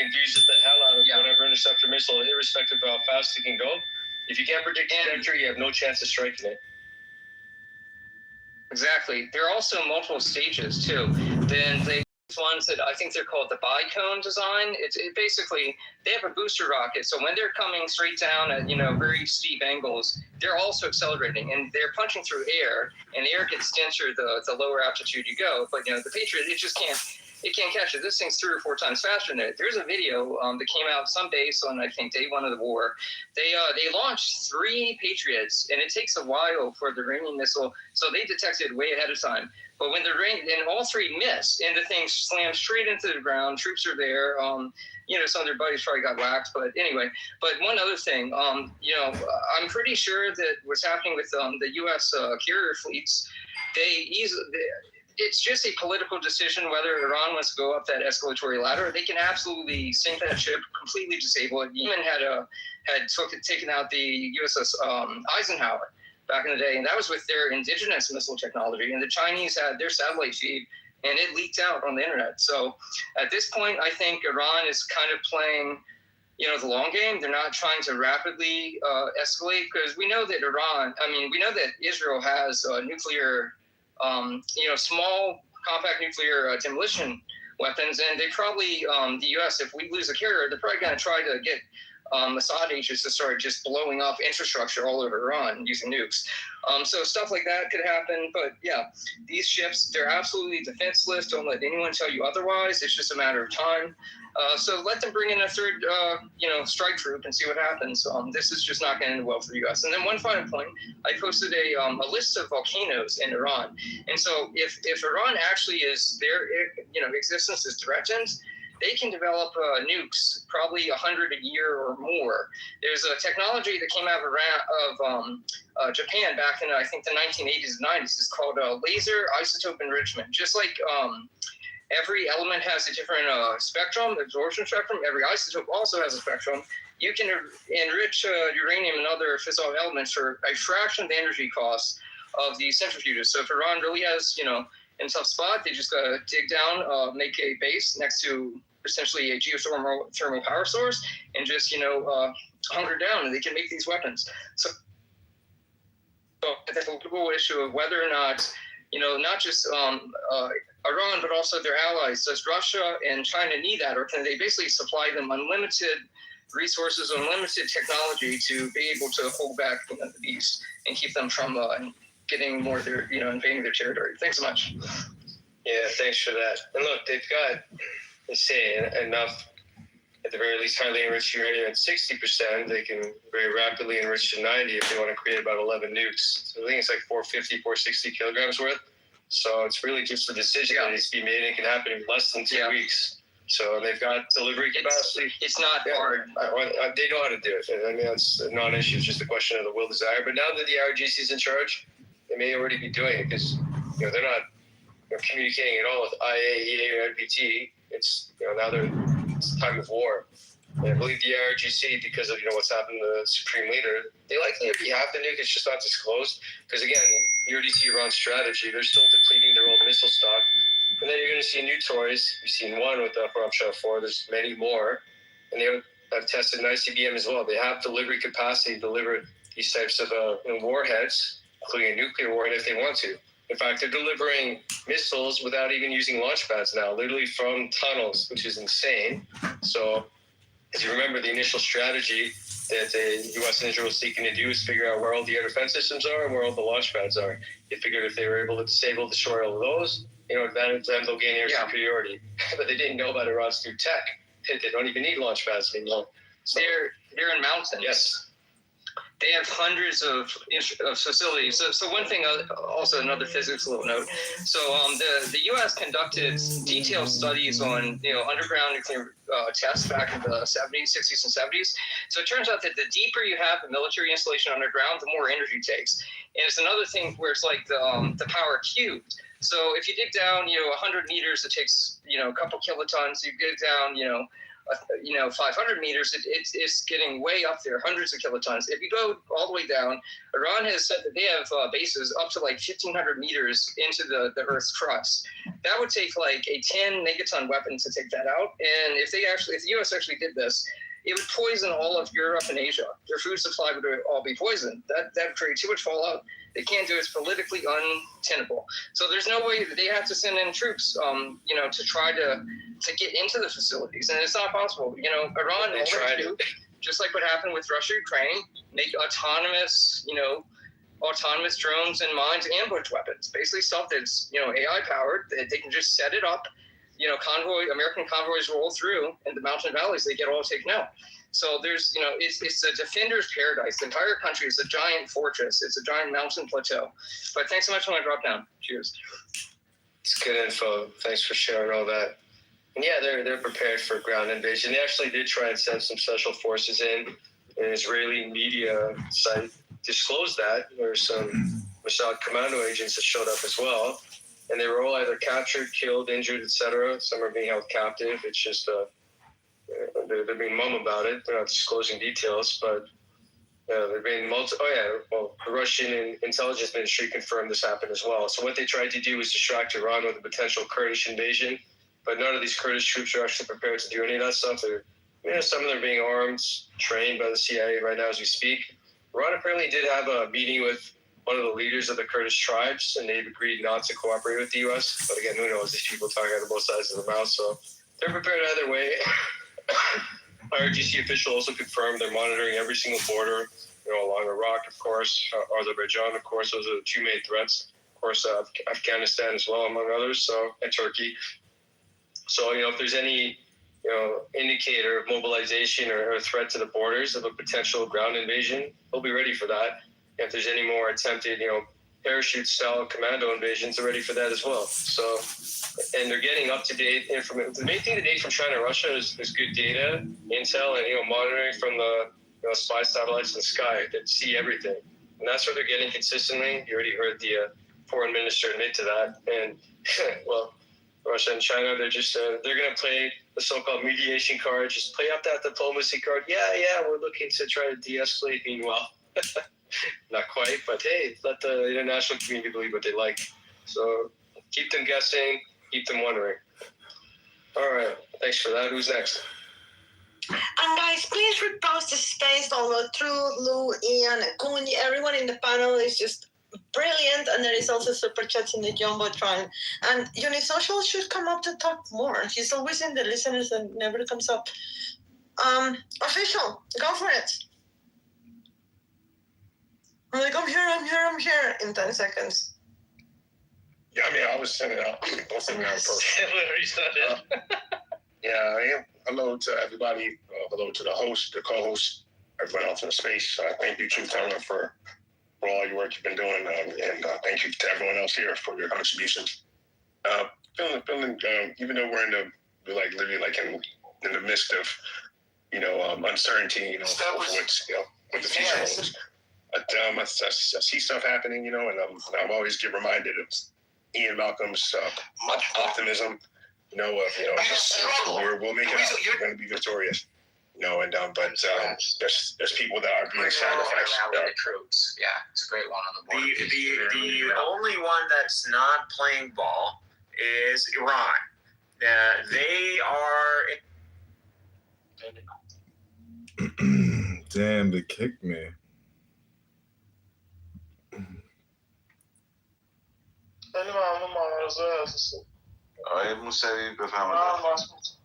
confuses the hell out of whatever interceptor missile, irrespective of how fast it can go. If you can't predict the trajectory, you have no chance of striking it. Exactly. There are also multiple stages too. Then they ones that I think they're called the bicone design. It basically, they have a booster rocket, so when they're coming straight down at very steep angles, they're also accelerating and they're punching through air, and air gets denser the lower altitude you go. But the Patriot, it can't catch it. This thing's 3 or 4 times faster than it. There's a video that came out some base on, I think, day 1 of the war. They launched 3 Patriots, and it takes a while for the Iranian missile, so they detected way ahead of time. But when all 3 miss, and the thing slams straight into the ground, troops are there. Some of their buddies probably got whacked, but anyway. But one other thing, I'm pretty sure that what's happening with the U.S. Carrier fleets, it's just a political decision whether Iran wants to go up that escalatory ladder. They can absolutely sink that ship, completely disable it. Yemen had taken out the USS Eisenhower back in the day, and that was with their indigenous missile technology. And the Chinese had their satellite feed, and it leaked out on the internet. So at this point, I think Iran is kind of playing, the long game. They're not trying to rapidly escalate, because we know that Israel has nuclear, small compact nuclear demolition weapons, and they probably, the U.S., if we lose a carrier, they're probably going to try to get Assad agents to start just blowing up infrastructure all over Iran using nukes. So stuff like that could happen. But yeah, these ships, they're absolutely defenseless. Don't let anyone tell you otherwise. It's just a matter of time. So let them bring in a third, strike group and see what happens. This is just not going to end well for the U.S. And then one final point, I posted a list of volcanoes in Iran. And so if Iran actually is their, existence is threatened, they can develop nukes, probably 100 a year or more. There's a technology that came out of Japan back in, I think, the 1980s and 90s. It's called laser isotope enrichment. Just like every element has a different spectrum, absorption spectrum, every isotope also has a spectrum. You can enrich uranium and other fissile elements for a fraction of the energy costs of these centrifuges. So if Iran really has, in a tough spot, they just dig down, make a base next to essentially a geothermal power source, and just hunker down, and they can make these weapons. So the political issue of whether or not not just Iran, but also their allies, does Russia and China need that, or can they basically supply them unlimited resources, unlimited technology to be able to hold back the East and keep them from getting more of their, invading their territory? Thanks so much. Yeah, thanks for that. And look, they've got, let's say, enough, at the very least, highly enriched uranium at 60%. They can very rapidly enrich to 90 if they want to create about 11 nukes. So I think it's like 450, 460 kilograms worth. So it's really just a decision that needs to be made. It can happen in less than 2 weeks. So they've got delivery capacity. It's not hard. They know how to do it. I mean, that's a non-issue. It's just a question of the will, desire. But now that the IRGC is in charge, they may already be doing it, because they're not communicating at all with IAEA or NPT. It's now it's time of war. And I believe the IRGC, because of what's happened to the Supreme Leader, they likely already have the nuke. It's just not disclosed. Because again, you already see Iran's strategy. They're still depleting their old missile stock. And then you're going to see new toys. You've seen one with the Param 4. There's many more. And they have tested an ICBM as well. They have delivery capacity to deliver these types of warheads, including a nuclear warhead if they want to. In fact, they're delivering missiles without even using launch pads now, literally from tunnels, which is insane. So, as you remember, the initial strategy that the U.S. and Israel was seeking to do is figure out where all the air defense systems are and where all the launch pads are. They figured if they were able to disable, destroy all of those, advantage them, they'll gain air superiority. But they didn't know about Iran's new tech. They don't even need launch pads anymore. So, they're in mountains. Yes. They have hundreds of facilities. So one thing, also another physics little note. So the U.S. conducted detailed studies on underground nuclear tests back in the 70s, 60s, and 70s. So it turns out that the deeper you have a military installation underground, the more energy it takes. And it's another thing where it's like the power cubed. So if you dig down 100 meters, it takes a couple kilotons. You dig down 500 meters, it's getting way up there, hundreds of kilotons. If you go all the way down, Iran has said that they have bases up to like 1,500 meters into the Earth's crust. That would take like a 10 megaton weapon to take that out. And if the U.S. actually did this, it would poison all of Europe and Asia. Their food supply would all be poisoned. That would create too much fallout. They can't do it. It's politically untenable. So there's no way that they have to send in troops, to try to get into the facilities, and it's not possible. Iran, They tried it. Just like what happened with Russia, Ukraine, make autonomous drones and mines, ambush weapons, basically stuff that's AI powered. They can just set it up. American convoys roll through in the mountain valleys, they get all taken out. So there's, it's a defender's paradise. The entire country is a giant fortress. It's a giant mountain plateau. But thanks so much for my drop down. Cheers. It's good info. Thanks for sharing all that. And yeah, they're prepared for ground invasion. They actually did try and send some special forces in. An Israeli media site disclosed that. There were some Mossad commando agents that showed up as well. And they were all either captured, killed, injured, etc. Some are being held captive. It's just they're being mum about it. They're not disclosing details, but they're being the Russian intelligence ministry confirmed this happened as well. So what they tried to do was distract Iran with a potential Kurdish invasion, but none of these Kurdish troops are actually prepared to do any of that stuff. Some of them are being armed, trained by the CIA right now as we speak. Iran apparently did have a meeting with one of the leaders of the Kurdish tribes, and they've agreed not to cooperate with the U.S. But again, who knows? These people talking out of both sides of their mouth, so they're prepared either way. IRGC official also confirmed they're monitoring every single border, along Iraq, of course, Azerbaijan, of course. Those are the two main threats. Of course, Afghanistan as well, among others, and Turkey. So, if there's any, indicator of mobilization or a threat to the borders of a potential ground invasion, they'll be ready for that. If there's any more attempted, parachute-style commando invasions, they're ready for that as well. So, and they're getting up-to-date information. The main thing today from China and Russia is good data, intel, and, monitoring from the spy satellites in the sky that see everything. And that's what they're getting consistently. You already heard the foreign minister admit to that. And, well, Russia and China, they're just, they're going to play the so-called mediation card, just play up that diplomacy card. Yeah, we're looking to try to de-escalate. Meanwhile, not quite, but hey, let the international community believe what they like. So keep them guessing, keep them wondering. All right, thanks for that. Who's next? And guys, please repost the space, download through Lou, Ian, Kuni. Everyone in the panel is just brilliant, and there is also super chats in the Jumbotron. And Unisocial should come up to talk more. He's always in the listeners and never comes up. Official, go for it. I'm like, I'm here in 10 seconds. Yeah, I was sending out post. Yeah, hello to everybody. Hello to the host, the co-host, everyone else in the space. Thank you, Truth Teller, for all your work you've been doing, and thank you to everyone else here for your contributions. Feeling, even though we're living in the midst of, uncertainty, what the future holds. But I see stuff happening, and I'm always get reminded of Ian Malcolm's optimism. We'll make it out. We're going to be victorious. But there's people that are being sacrificed. The troops. Yeah, it's a great one on the board. The only one that's not playing ball is Iran. They are. Damn, they kicked me. آقای موسوی بفرمایید.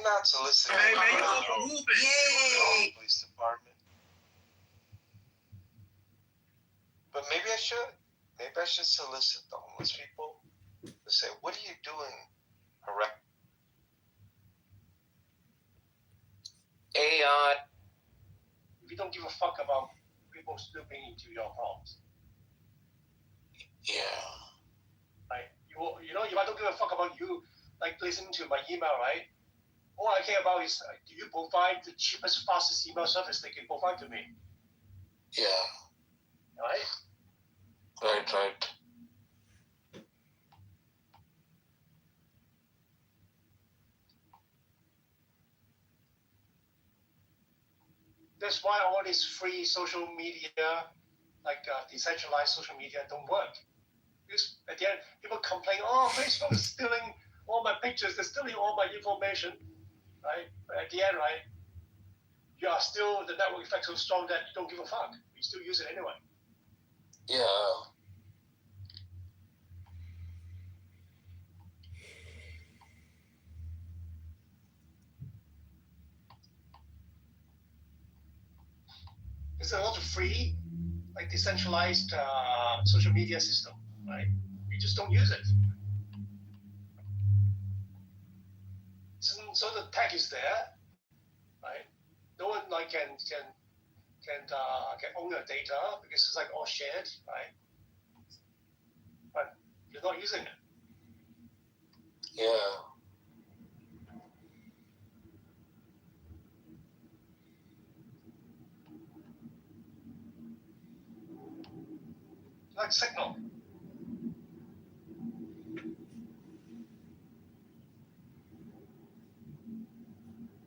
not soliciting. Yay! Police department. But maybe I should. Maybe I should solicit the homeless people to say, "What are you doing? AI. If you don't give a fuck about people snooping into your homes, Yeah. right? If I don't give a fuck about you, like listening to my email, right? All I care about is do you provide the cheapest, fastest email service they can provide to me, Yeah. right? Right. That's why all these free social media, like decentralized social media, don't work. Because at the end, people complain, "Oh, Facebook is stealing all my pictures. They're stealing all my information," right? But at the end, right, you are still the network effect so strong that you don't give a fuck. You still use it anyway. Yeah. There's a lot of free, like decentralized social media system, right? You just don't use it. So the tech is there, right? No one like can own your data because it's like all shared, right? But you're not using it. Yeah. Like Signal.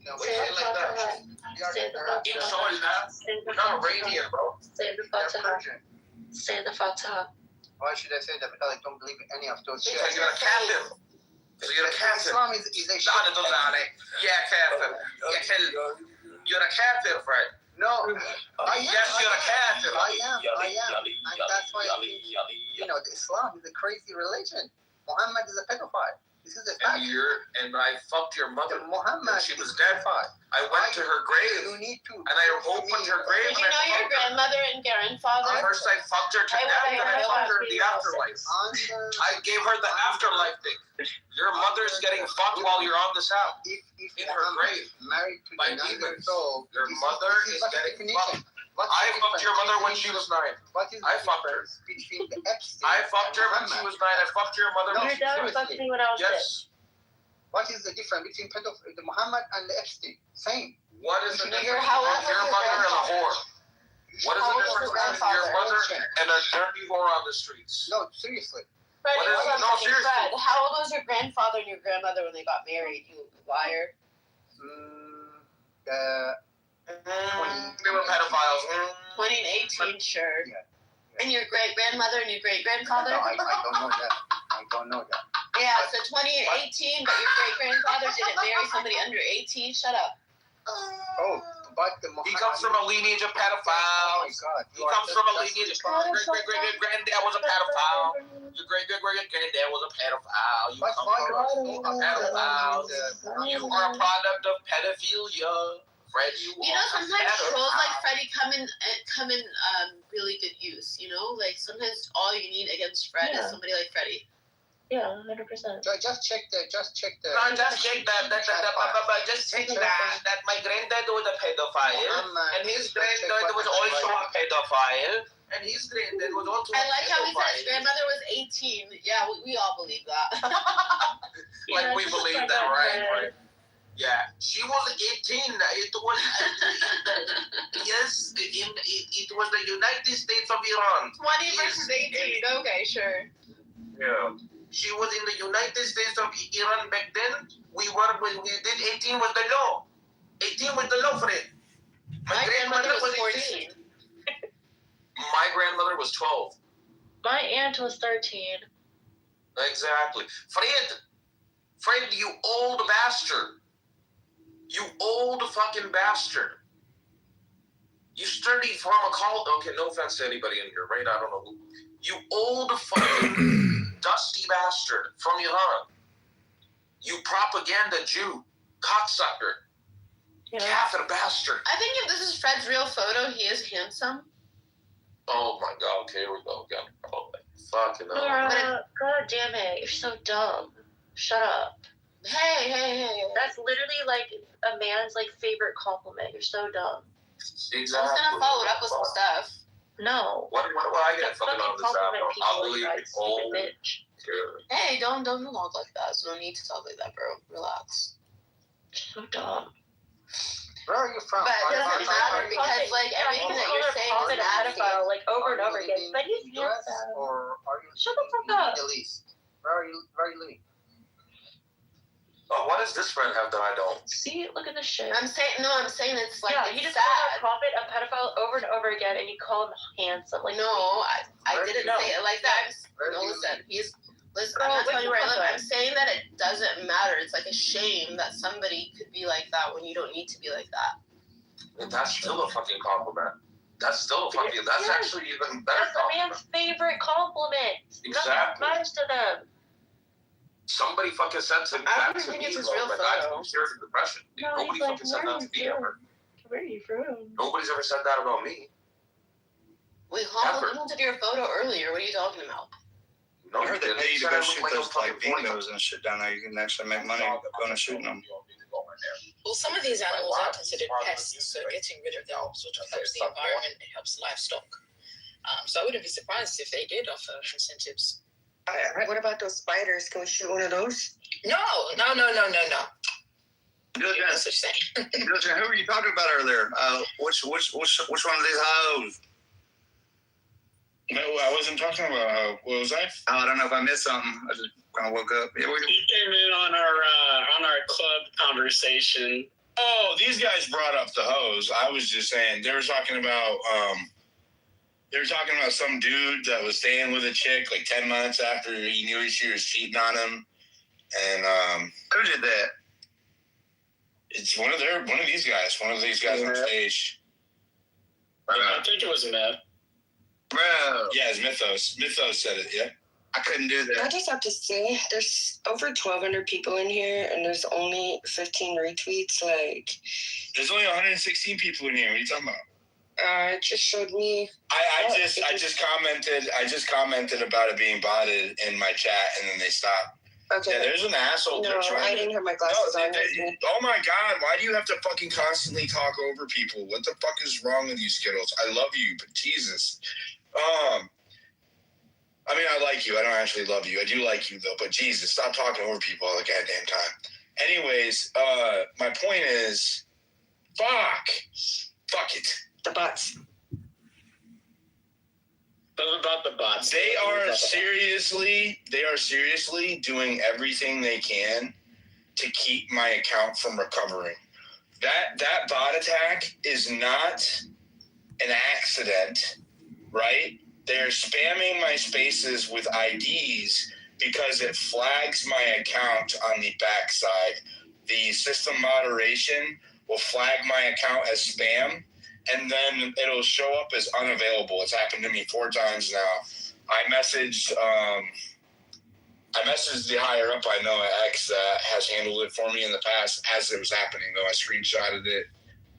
No, we can't like that. Not Arabian, bro. Say the Fatiha. Say the Fatiha. Why should I say that? Because I don't believe in any of those shit. Because you're a captive. So you're a captive. Islam is a shit. Yeah, captive. You're a captive, right? No. Yes, you're a captive. I am. And that's why Islam is a crazy religion. Muhammad is a pedophile. This is a fact. And I fucked your mother. Muhammad when she was dead. I went to her grave. You need to. And I opened her grave. Did you know your grandmother and grandfather? First I fucked her to death, then I fucked her in the afterlife. I gave her the afterlife thing. Your mother's getting fucked while you're on this app. If In her grave. Married to By the demons. soul. Your mother is getting fucked. I fucked your mother when she was 9. What is I the fucked her. difference between the Epstein I fucked her when and she Muhammad? was 9. I fucked your mother when Your she dad was 9. fucked me when I was Yes. What is the difference between the Muhammad and the Epstein? Same. What is the difference Your- between how old was your your mother and a grandfather? whore? What is How the old was difference your between your grandfather? mother and a dirty whore on the streets? No, seriously. Fred, What is it? No, seriously. Fred, how old was your grandfather and your grandmother when they got married? You liar. They were pedophiles. 20 and 18, sure. Yeah. And your great grandmother and your great grandfather? No, I don't know that. Yeah, so 20 and 18, but your great grandfather didn't marry somebody under 18. Shut up. Oh, but the Muhammad. He comes from a lineage of Oh my pedophiles. God. He comes from a lineage of great granddad was a pedophile. Your great granddad was a pedophile. You come from a pedophile. You are a product of pedophilia. Fred, you are Sometimes a trolls like pedophile. Freddie come in really good use. Like sometimes all you need against Fred is Yeah. somebody like Freddie. Yeah, 100%. Just check the. No, just check that my granddad was a pedophile, and his granddad was also a pedophile, and his granddad was also I a like how he said his pedophile. grandmother was 18. Yeah, we all believe that. Like we believe that, right? Yeah, she was 18. It was yes, it was the United States of Iran. 20 versus 18. Okay, sure. Yeah. She was in the United States of Iran back then. We did 18 was the law. 18 was the law, Fred. My grandmother was 18. 14. My grandmother was 12. My aunt was 13. Exactly. Fred, you old bastard. You old fucking bastard. You studied pharmacology. Okay, no offense to anybody in here, right? I don't know who. You old fucking dusty bastard from Iran. You propaganda Jew. Cocksucker. Yeah. Catheter bastard. I think if this is Fred's real photo, he is handsome. Oh my god, okay, here we go again. Oh, fucking hell. Laura, god damn it, you're so dumb. Shut up. Hey. That's literally like a man's like favorite compliment. You're so dumb. Exactly. I was gonna follow it up with some stuff. No. What do I get Don't fucking on fucking this app? compliment people, Ugly, you guys, old. stupid bitch. Hey, don't talk like that. So no need to talk like that, bro. Relax. So dumb. Where are you from? But it doesn't matter Profit, because like yeah, everything you that call you're her saying profit is a nasty. pedophile like over and Are over you again. living But he's in the US handsome. or are you Shut the fuck up. Middle East? Where are you living? Oh, what does this friend have that I don't? See, look at this shit. I'm saying it's like yeah, it's you just sad. call her prophet a pedophile over and over again, and you call him handsome. Like No, I didn't No. say it like that. Where No, do you listen. Listen, Girl, I'm not wake telling you the where I fuck live. up. I'm saying that it doesn't matter. It's like a shame that somebody could be like that when you don't need to be like that. And that's still a fucking compliment. That's still a fucking. That's Yes. actually even better that's a compliment. man's favorite compliment. Exactly. Nothing matters to them. Somebody fucking said to I back don't to think me, it's his though, real that guy's photo. been cured of depression. No, Nobody he's like, fucking said where that are to you me from? ever. Where are you from? Nobody's ever said that about me. We Ever. commented your photo earlier. What are you talking about? No, I heard they didn't. pay you to said I go look shoot like I'm those like fucking 40. bingos and shit down there. You can actually make money going and shooting them. Well, some of these animals are considered pests, so getting rid of them sort of helps the environment, it helps livestock. So I wouldn't be surprised if they did offer incentives. What about those spiders? Can we shoot one of those? No. Diligent, That's what you're saying. Diligent, who were you talking about earlier? Which one of these hoes? No, I wasn't talking about what was I? Oh, I don't know if I missed something. I just kind of woke up. Yeah, You came in on our club conversation. Oh, these guys brought up the hose. I was just saying they were talking about some dude that was staying with a chick like 10 months after he knew she was cheating on him, and who did that? it's one of these guys on stage. I think it was Matt. Bro, Yeah, it's Mythos. Mythos said it. Yeah. I couldn't do I that. just have to say, there's over 1,200 people in here, and there's only 15 retweets. Like, There's only 116 people in here. What are you talking about? it just showed me. I just commented about it being botted in my chat, and then they stopped. Okay. Yeah, there's an asshole. No, They're trying I to- didn't have my glasses on. Oh my God! Why do you have to fucking constantly talk over people? What the fuck is wrong with you, Skittles? I love you, but Jesus. I mean, I like you. I don't actually love you. I do like you though, but Jesus, stop talking over people all the goddamn time. Anyways, my point is, fuck it. The bots. About the bots. They are seriously doing everything they can to keep my account from recovering. That bot attack is not an accident, right? They're spamming my spaces with IDs because it flags my account on the backside. The system moderation will flag my account as spam, and then it'll show up as unavailable. It's happened to me 4 times now. I messaged the higher up I know at X that has handled it for me in the past as it was happening, though. I screenshotted it,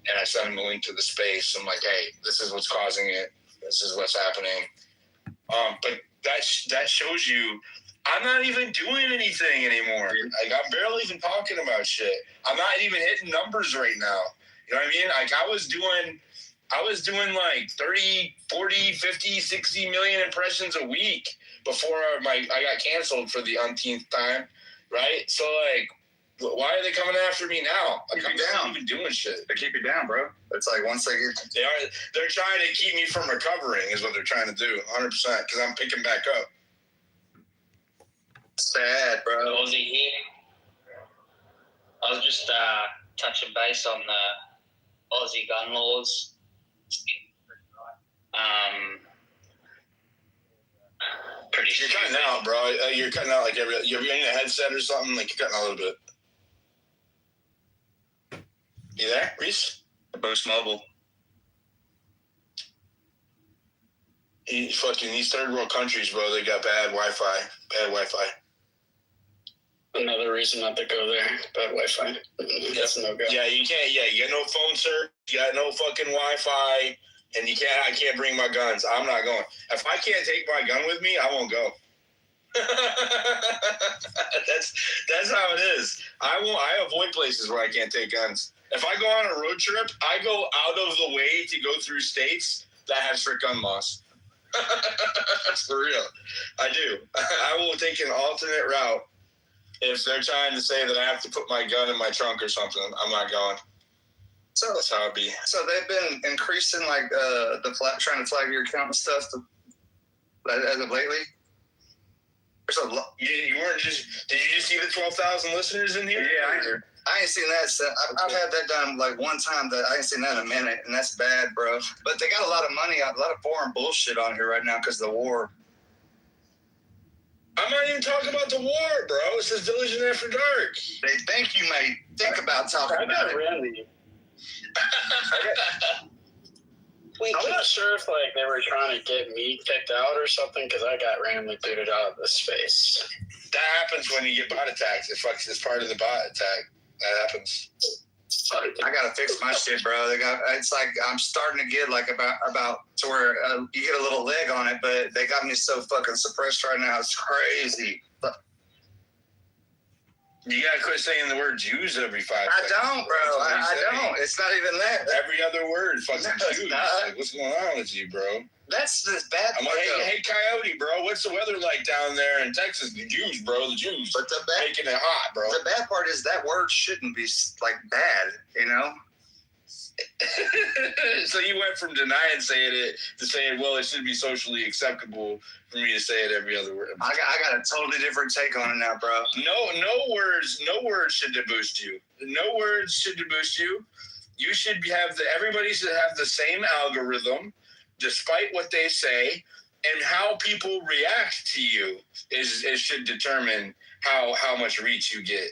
and I sent him a link to the space. I'm like, hey, this is what's causing it. This is what's happening. But that shows you I'm not even doing anything anymore. Like, I'm barely even talking about shit. I'm not even hitting numbers right now. You know what I mean? Like, I was doing like 30, 40, 50, 60 million impressions a week before I got canceled for the umpteenth time, right? So, like, why are they coming after me now? Like, I'm not even doing shit. They keep you down, bro. It's like once they get... They're trying to keep me from recovering is what they're trying to do, 100%, because I'm picking back up. Sad, bro. Aussie here. I was just touching base on the Aussie gun laws. Pretty You're cutting out, bro. You're cutting out like you're in a headset or something. Like, you're cutting out a little bit. You there, Reese? Boost Mobile. Fucking these third world countries, bro. They got bad Wi-Fi. Another reason not to go there. Bad Wi-Fi. That's no go. Yeah, you can't. Yeah, you got no phone service. You got no fucking Wi-Fi, and I can't bring my guns. I'm not going. If I can't take my gun with me, I won't go. That's how it is. I avoid places where I can't take guns. If I go on a road trip, I go out of the way to go through states that have strict gun laws. For real, I do. I will take an alternate route if they're trying to say that I have to put my gun in my trunk or something. I'm not going. So that's how it be. So they've been increasing like trying to flag your account and stuff as of lately. You weren't just. Did you just see the 12,000 listeners in here? Yeah, I ain't seen that. I've had that done like one time. That I ain't seen that in a minute, and that's bad, bro. But they got a lot of money, a lot of foreign bullshit on here right now because of the war. I'm not even talking about the war, bro. It says Diligent After Dark. They think you may think about talking about it. Randy. I'm not sure if like they were trying to get me kicked out or something because I got randomly booted out of the space. That happens when you get bot attacked. It's part of the bot attack. That happens. I gotta fix my shit, bro. It's like I'm starting to get like about to where you get a little leg on it, but they got me so fucking suppressed right now. It's crazy. You gotta quit saying the word Jews every 5 seconds. I don't, bro. I don't. It's not even that. Every other word, fucking Jews. Like, what's going on with you, bro? That's this bad. I'm like, hey, Coyote, bro. What's the weather like down there in Texas? The Jews, bro. The Jews. But making it hot, bro. The bad part is that word shouldn't be like bad, you know. So you went from denying saying it to saying, well, it should be socially acceptable for me to say it every other word. I got a totally different take on it now, bro. No words should deboost you. No words should deboost you. You should everybody should have the same algorithm, despite what they say, and how people react to you should determine how much reach you get,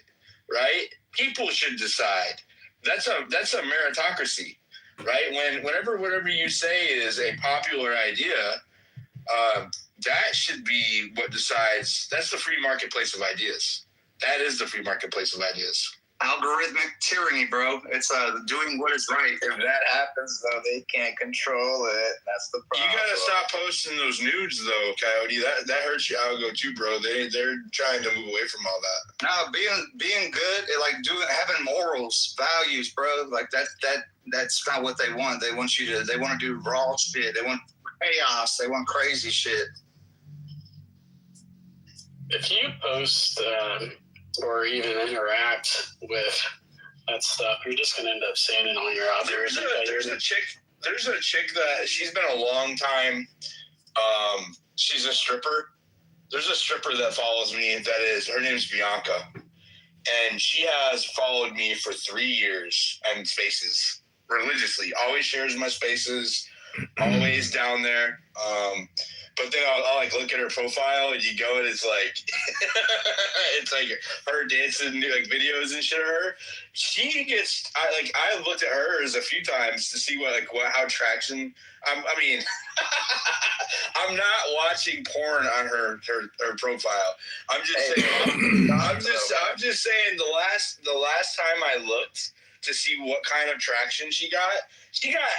right? People should decide. That's a meritocracy, right? Whenever whatever you say is a popular idea, that should be what decides. That's the free marketplace of ideas. That is the free marketplace of ideas. Algorithmic tyranny, bro. It's doing what is right. If that happens, though, they can't control it. That's the problem. You gotta stop posting those nudes, though, Coyote. That hurts your algo too, bro. They're trying to move away from all that. No, being good, like having morals, values, bro. Like that's not what they want. They want to do raw shit. They want chaos. They want crazy shit. If you post or even interact with that stuff, you're just gonna end up seeing it on your algorithm. There's a chick that she's been a long time. She's a stripper. There's a stripper that follows me. Her name's Bianca, and she has followed me for 3 years and spaces religiously. Always shares my spaces. Always down there. But then I'll like look at her profile and you go and it's like her dancing like videos and shit of her. She gets I looked at hers a few times to see how traction. I mean I'm not watching porn on her profile. I'm just saying I'm just saying the last time I looked to see what kind of traction she got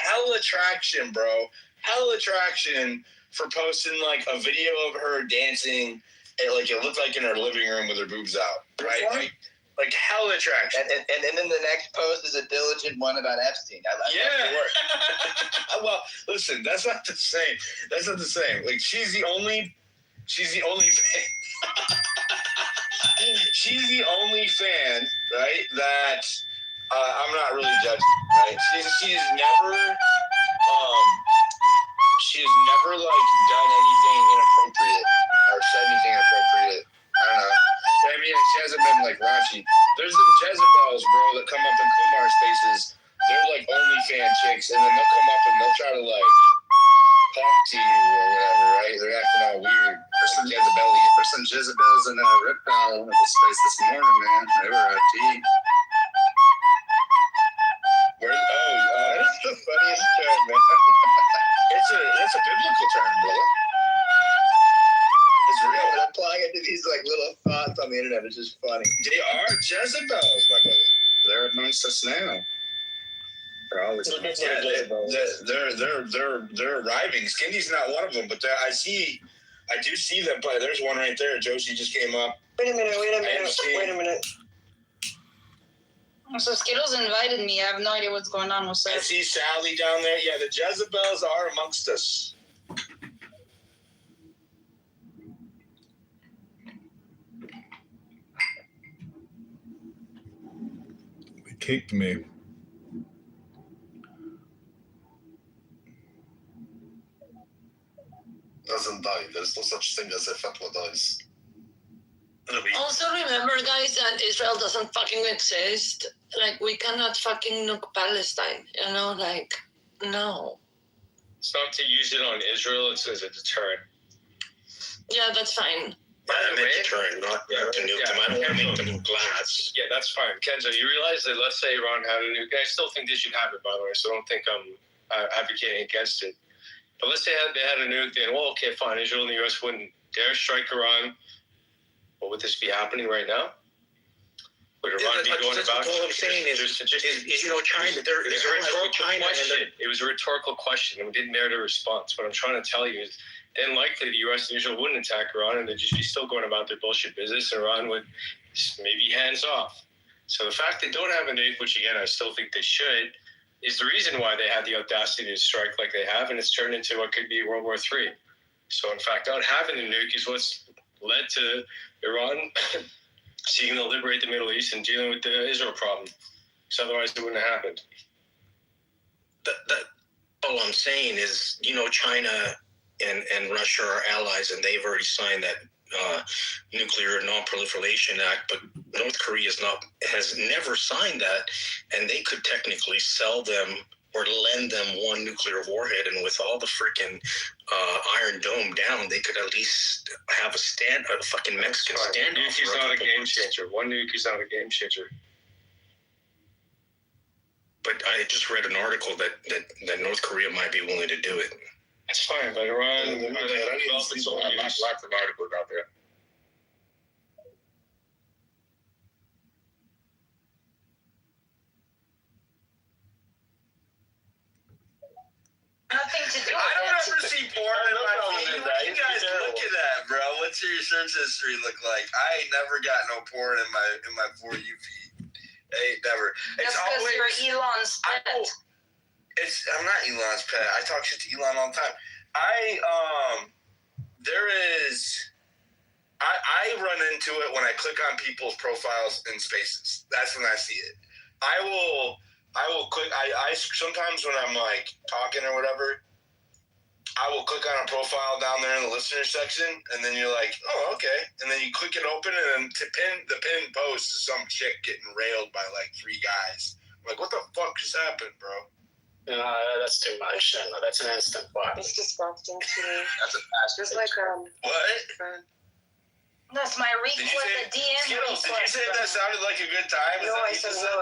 hella traction, bro. Hella traction for posting like a video of her dancing. It looked like in her living room with her boobs out, right? Like hella traction. And then the next post is a diligent one about Epstein. Well, listen, that's not the same. Like she's the only fan. She's the only fan, right? That I'm not really judging, right? She's never like done anything inappropriate or said anything inappropriate. I don't know. I mean, she hasn't been like raunchy. There's them Jezebels, bro, that come up in Kumar spaces. They're like OnlyFans chicks, and then they'll come up and they'll try to like talk to you or whatever, right? They're acting all weird. There's some Jezebels in Reptile at the space this morning, man. They were at tea. That's the funniest term, man. It's a biblical term, brother. It's real. I'm applying into these like little thoughts on the internet. It's just funny. They are Jezebels, my brother. They're amongst us now. They're always amongst us. They're arriving. Skinny's not one of them, but I do see them play. There's one right there. Josie just came up. Wait a minute. So Skittles invited me. I have no idea what's going on with I that. see Sally down there. Yeah, the Jezebels are amongst us. They kicked me. Doesn't die. There's no such thing as a fatwa dies. Also remember, guys, that Israel doesn't fucking exist. Like, we cannot fucking nuke Palestine. You know, like, no. It's not to use it on Israel, it's as a deterrent. Yeah, that's fine. I'm a deterrent, not to nuke them. I don't want to make them glass. Yeah, that's fine. Kenzo, you realize that let's say Iran had a nuke. I still think they should have it, by the way, so don't think I'm advocating against it. But let's say they had a nuke, then, well, okay, fine. Israel and the U.S. wouldn't dare strike Iran. What would this be happening right now? Would Iran be going about? All I'm saying is China. It was a rhetorical question, and we didn't merit a response. What I'm trying to tell you is, then likely the U.S. and Israel wouldn't attack Iran, and they'd just be still going about their bullshit business, and Iran would maybe hands off. So the fact they don't have a nuke, which again I still think they should, is the reason why they had the audacity to strike like they have, and it's turned into what could be World War III. So in fact, not having a nuke is what's led to Iran seeking to liberate the Middle East and dealing with the Israel problem. So otherwise it wouldn't have happened. All I'm saying is, China and Russia are allies, and they've already signed that Nuclear Non-Proliferation Act, but North Korea has never signed that, and they could technically sell them or lend them one nuclear warhead, and with all the freaking Iron Dome down, they could at least have a fucking Mexican standoff. Nuke is not a game changer. One nuke is not a game changer. But I just read an article that North Korea might be willing to do it. That's fine, but Iran, lots of articles out there. Nothing to do with I don't it. ever see porn in my feed. You guys look at that, bro. What's your search history look like? I ain't never got no porn in my For You feed. Ain't never. That's because you're Elon's pet. I'm not Elon's pet. I talk shit to Elon all the time. I run into it when I click on people's profiles in Spaces. That's when I see it. I will click. I sometimes when I'm like talking or whatever, I will click on a profile down there in the listener section, and then you're like, oh, okay, and then you click it open, and then the pin post is some chick getting railed by like 3 guys. I'm like, what the fuck just happened, bro? That's too much. That's an instant bot. It's disgusting to me. That's a fast. Just like What? That's my request. Skittles, did you say that sounded like a good time? No, I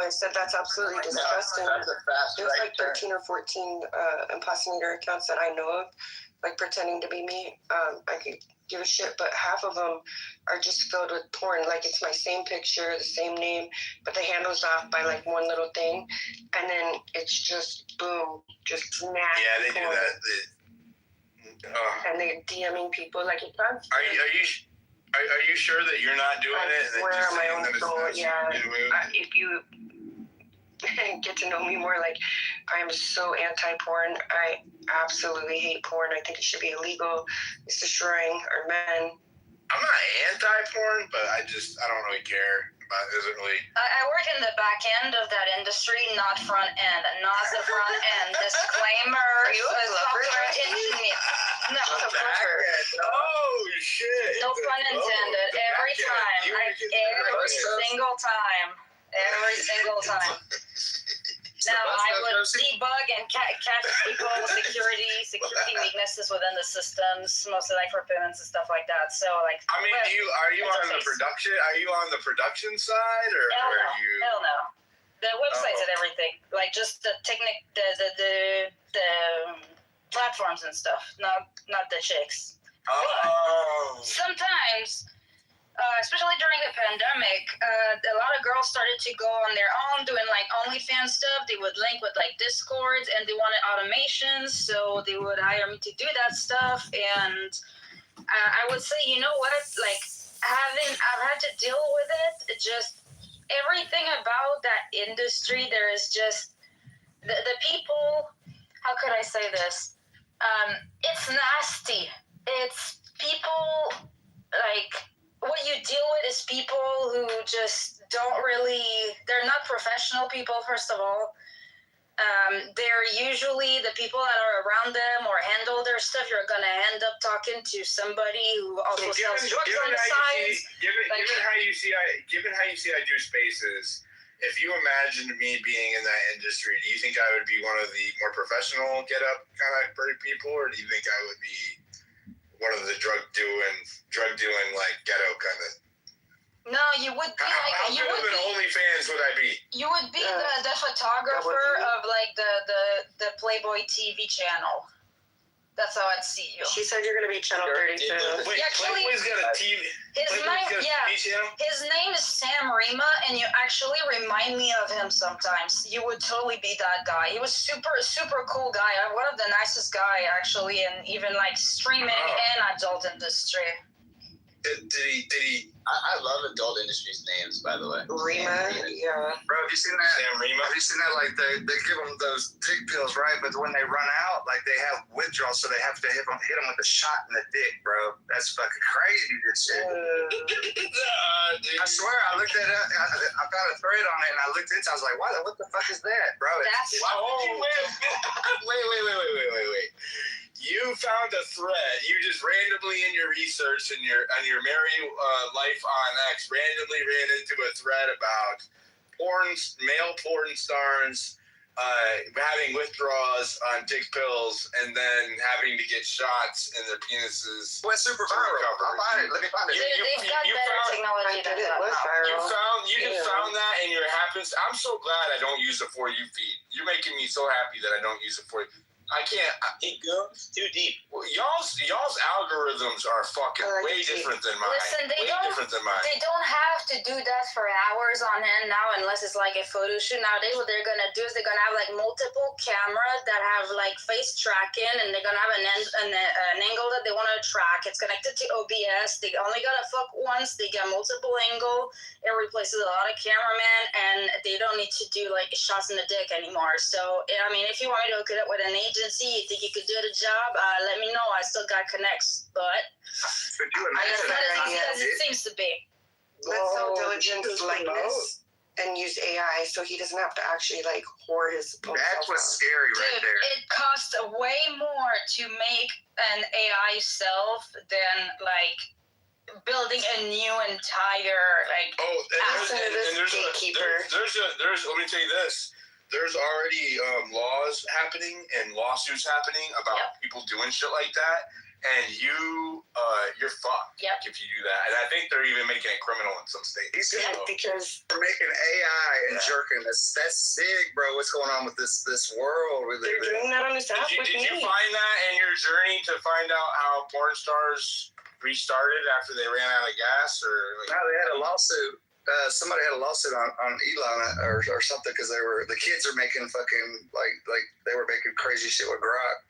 said that's absolutely disgusting. There's like 13 or 14 impersonator accounts that I know of, like pretending to be me. I could give a shit, but half of them are just filled with porn. Like it's my same picture, the same name, but the handle's off by like one little thing, and then it's just boom, just nasty. Yeah, they porn. do that. And they're DMing people like it can't. Are you sure that you're not doing it? I swear on my own soul, yeah. If you get to know me more, like I am so anti-porn. I absolutely hate porn. I think it should be illegal. It's destroying our men. I'm not anti-porn, but I don't really care. It doesn't really. I work in the back end of that industry, not front end. Not the front end. Disclaimer. Are you a fluffer? No. Oh shit! No pun intended. Every time. Every single time. Every single time. Now I would debug and catch people security weaknesses within the systems, mostly like for payments and stuff like that. So like. I mean, are you on the production? Are you on the production side, or are you? Hell no. The websites and everything, like just the technique, the platforms and stuff, not the chicks. Oh. But sometimes especially during the pandemic, a lot of girls started to go on their own doing like OnlyFans stuff. They would link with like Discords, and they wanted automations, so they would hire me to do that stuff. And I would say, you know what, like I've had to deal with it. Just everything about that industry, there is just the people. How could I say this? It's nasty. It's people like. What you deal with is people who just don't really, they're not professional people, first of all. They're usually the people that are around them or handle their stuff. You're going to end up talking to somebody who also sells drugs on the side. Given how you see I do spaces, if you imagine me being in that industry, do you think I would be one of the more professional get up kind of people, or do you think I would be one of the drug doing like ghetto kind of? No, you would be how you good would of an be, OnlyFans would I be? You would be the photographer of like the Playboy TV channel. That's how I'd see you. She said you're gonna be channel 32. Wait, Playboy's got a TV. His name is Sam Rima, and you actually remind me of him sometimes. You would totally be that guy. He was super cool guy. One of the nicest guy actually, and even like streaming and adult industry. Did he? I love adult industries names, by the way. Rima, yeah. Bro, have you seen that? Sam Rima? Have you seen that? Like they give them those dick pills, right? But when they run out, like they have withdrawal, so they have to hit them with a shot in the dick, bro. That's fucking crazy. This shit. I swear, I looked at it. I found a thread on it, and I looked into it. I was like, what the fuck is that, bro? Wait. You found a thread. You just randomly in your research and on your Merry Life on X randomly ran into a thread about male porn stars having withdrawals on dick pills and then having to get shots in their penises. Went super viral. I'll find it. Let me find it. They've got better technology than that now. You just found that in your happens. I'm so glad I don't use the For You feed. You're making me so happy that I don't use it for you. I can't. It goes too deep. Well, y'all's algorithms are fucking way different than mine. Listen, they don't have to do that for hours on end now, unless it's like a photo shoot. Nowadays, what they're gonna do is they're gonna have like multiple cameras that have like face tracking, and they're gonna have an angle that they want to track. It's connected to OBS. They only gotta fuck once. They get multiple angle. It replaces a lot of cameramen, and they don't need to do like shots in the dick anymore. So, I mean, if you want me to hook it up with an agency, you think you could do the job, let me know. I still got connects, but it's not as easy as it seems to be. Let's sell diligence likeness and use AI so he doesn't have to actually like whore his own That's what's scary right there. It costs way more to make an AI self than like building a new entire like there's let me tell you this. There's already laws happening and lawsuits happening about people doing shit like that, and you're fucked if you do that. And I think they're even making it criminal in some states. Because they're making AI and jerking. That's sick, bro. What's going on with this world? They're doing that on this app with me. Did you find that in your journey to find out how porn stars restarted after they ran out of gas? Or no, they had a lawsuit. Somebody had a lawsuit on Elon or something because the kids are making fucking like they were making crazy shit with Grok.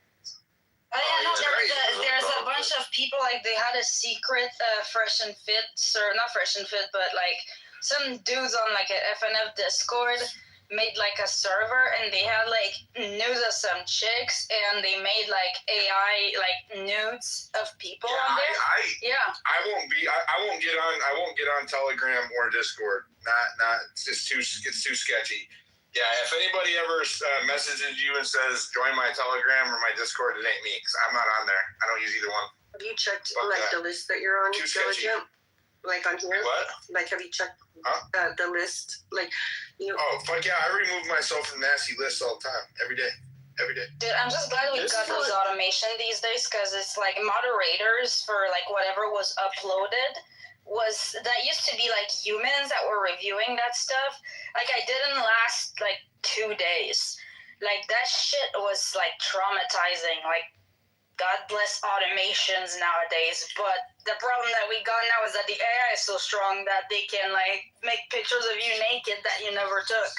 There's a bunch of people like they had a secret Fresh and Fit, or not Fresh and Fit, but like some dudes on like a FNF Discord made like a server, and they had like nudes of some chicks, and they made like AI like nudes of people on there. I won't get on Telegram or Discord. It's too sketchy. Yeah, if anybody ever messages you and says join my Telegram or my Discord, it ain't me, because I'm not on there. I don't use either one. Have you checked the list that you're on? Too sketchy. Like on here? What? Like, have you checked the list? Like, you know. Oh, fuck yeah. I remove myself from nasty lists all the time. Every day. Dude, I'm just glad we got those automation these days, because it's like moderators for like whatever was uploaded. That used to be like humans that were reviewing that stuff. Like I didn't last like 2 days. Like that shit was like traumatizing. Like God bless automations nowadays, but the problem that we got now is that the AI is so strong that they can like make pictures of you naked that you never took.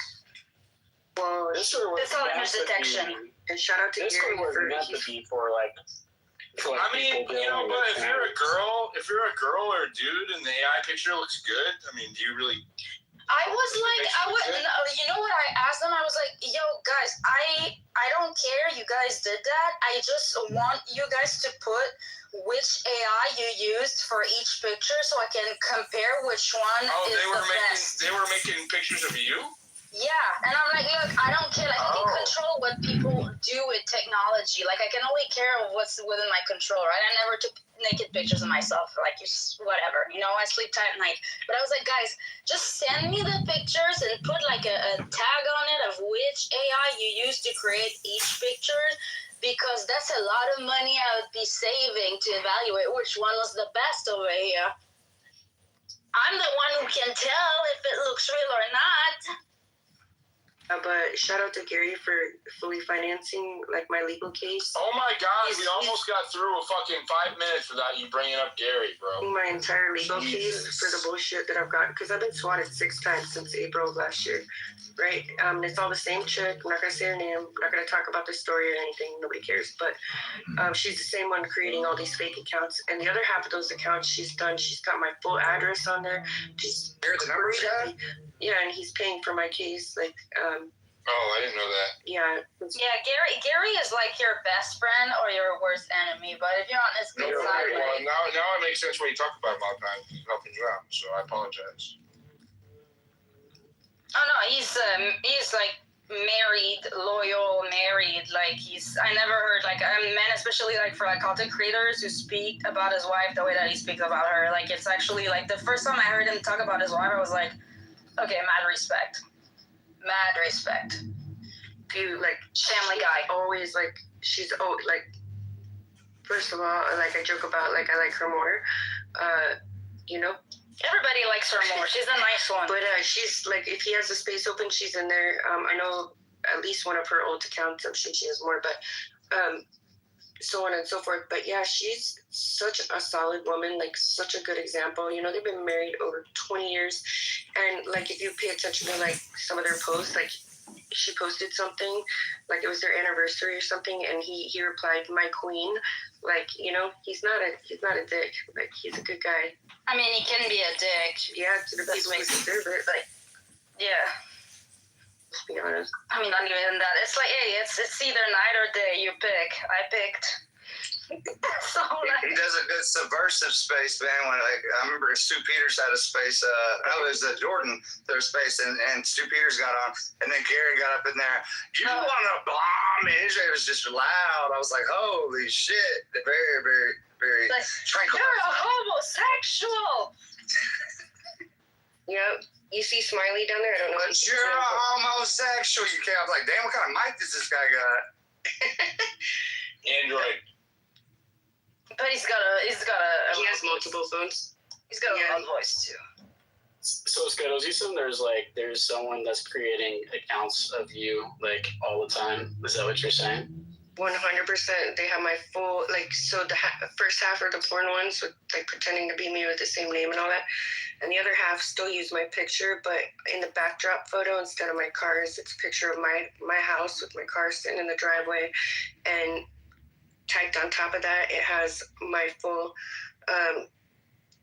Well, it's all image detection. And shout out to Gary for like. I mean, you know, but if you're a girl or a dude, and the AI picture looks good, I mean, do you really? I was like, you know what I asked them? I was like, yo, guys, I don't care you guys did that. I just want you guys to put which AI you used for each picture so I can compare which one is the best. They were making pictures of you? Yeah, and I'm like, look, I don't care. Like, I can control what people do with technology. Like, I can only care of what's within my control, right? I never took naked pictures of myself. Like, whatever. You know, I sleep tight at night. But I was like, guys, just send me the pictures and put, like, a tag on it of which AI you used to create each picture, because that's a lot of money I would be saving to evaluate which one was the best over here. I'm the one who can tell if it looks real or not. But shout out to Gary for fully financing like my legal case. Oh my God, we almost got through a fucking 5 minutes without you bringing up Gary, bro. My entire legal case for the bullshit that I've gotten, because I've been swatted 6 times since April of last year, right? It's all the same chick. I'm not gonna say her name. I'm not gonna talk about the story or anything. Nobody cares. But she's the same one creating all these fake accounts, and the other half of those accounts she's got my full address on there. She's You're the number guy? Yeah, and he's paying for my case, like. Oh, I didn't know that. Yeah. Yeah, Gary is like your best friend or your worst enemy, but if you're on his good side, well, now it makes sense when you talk about him all the time. He's helping you out, so I apologize. Oh no, he's like married, loyal, married. Like I never heard like men, especially like for like content creators who speak about his wife the way that he speaks about her. Like it's actually like the first time I heard him talk about his wife, I was like, okay, mad respect. Dude, like family guy. Always like she's like. First of all, like I joke about like I like her more, you know. Everybody likes her more. She's a nice one. But she's like, if he has a space open, she's in there. I know at least one of her old accounts. I'm sure she has more, but so on and so forth. But yeah, she's such a solid woman, like such a good example. You know, they've been married over 20 years. And like, if you pay attention to like some of their posts, like she posted something, like it was their anniversary or something, and he replied, "My queen." Like, you know, he's not a dick. Like, he's a good guy. I mean, he can be a dick. Yeah, to the people who deserve it. Like, yeah. Let's be honest. I mean, not even that. It's like, hey, it's either night or day. You pick. I picked. So like, he does a good subversive space, man. When I remember Stu Peters had a space. It was Jordan their space, and Stu Peters got on, and then Gary got up in there. You want to bomb? And it was just loud. I was like, holy shit! Very, very, very like, tranquil. You're a homosexual. Yep. You see Smiley down there? I don't know. But you're a homosexual. You can't. I was like, damn, what kind of mic does this guy got? Android. But he has multiple phones. He's got a loud voice too. So Skittles, you said there's someone that's creating accounts of you like all the time. Is that what you're saying? 100%. They have my full, like, so the first half are the porn ones with like pretending to be me with the same name and all that, and the other half still use my picture, but in the backdrop photo instead of my cars, it's a picture of my house with my car sitting in the driveway, and typed on top of that, it has my full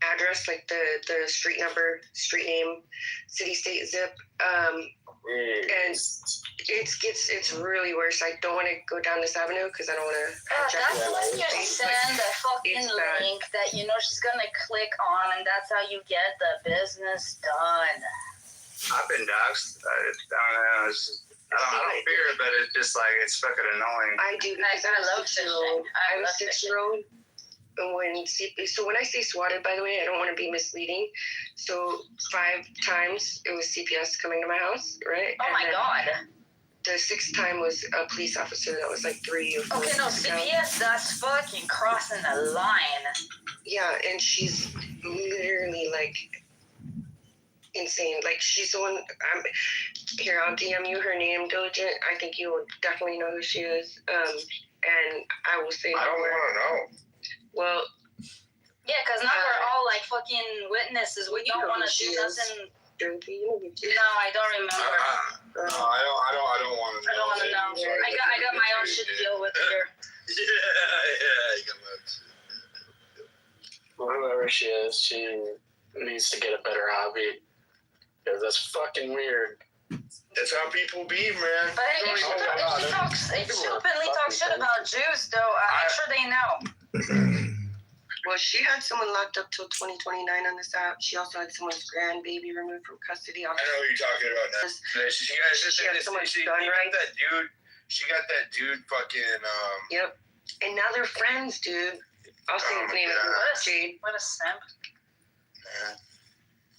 address, like the street number, street name, city, state, zip, and it's really worse. I don't want to go down this avenue because I don't want to. That's when you send a fucking link that you know she's gonna click on, and that's how you get the business done. I've been doxxed. I don't know. I don't fear it, but it's just like, it's fucking annoying. I do, because I love 6-year-old. I have a 6-year-old. And when I say swatted, by the way, I don't want to be misleading. So 5 times it was CPS coming to my house, right? Oh my God. The 6th time was a police officer that was like 3 or 4. Okay, no, CPS, that's fucking crossing the line. Yeah, and she's literally like insane. Like, she's the one. Here, I'll DM you her name, Diligent. I think you will definitely know who she is. and I will say I don't more. want to know. Well, Yeah, because now we're all like fucking witnesses. We don't want to do nothing. No, I don't remember. No, I don't want to know. I don't want to know. I got my own shit to deal with here. Yeah, you got my own shit. Well, whoever she is, she needs to get a better hobby. Because that's fucking weird. That's how people be, man. But hey, if she openly talks shit about Jews, though, make sure they know. Well, she had someone locked up till 2029 on this app. She also had someone's grandbaby removed from custody. I know what you're talking about now. She got that dude fucking. Yep. And now they're friends, dude. I'll say his name is Jade. What a simp.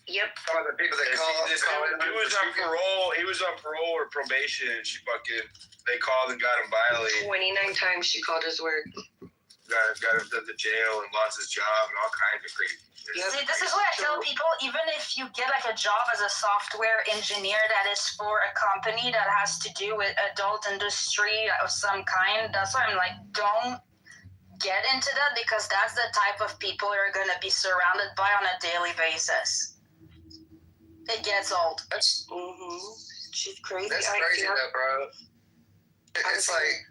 Yep. Some of the people that call He was on parole. He was on parole or probation, and they called and got him violated. 29 times she called his word. Got him to the jail and lost his job and all kinds of crazy shit. See, this is what I tell people. Even if you get like a job as a software engineer that is for a company that has to do with adult industry of some kind, that's why I'm like, don't get into that, because that's the type of people you're going to be surrounded by on a daily basis. It gets old. She's crazy. That's crazy, though, bro. It's like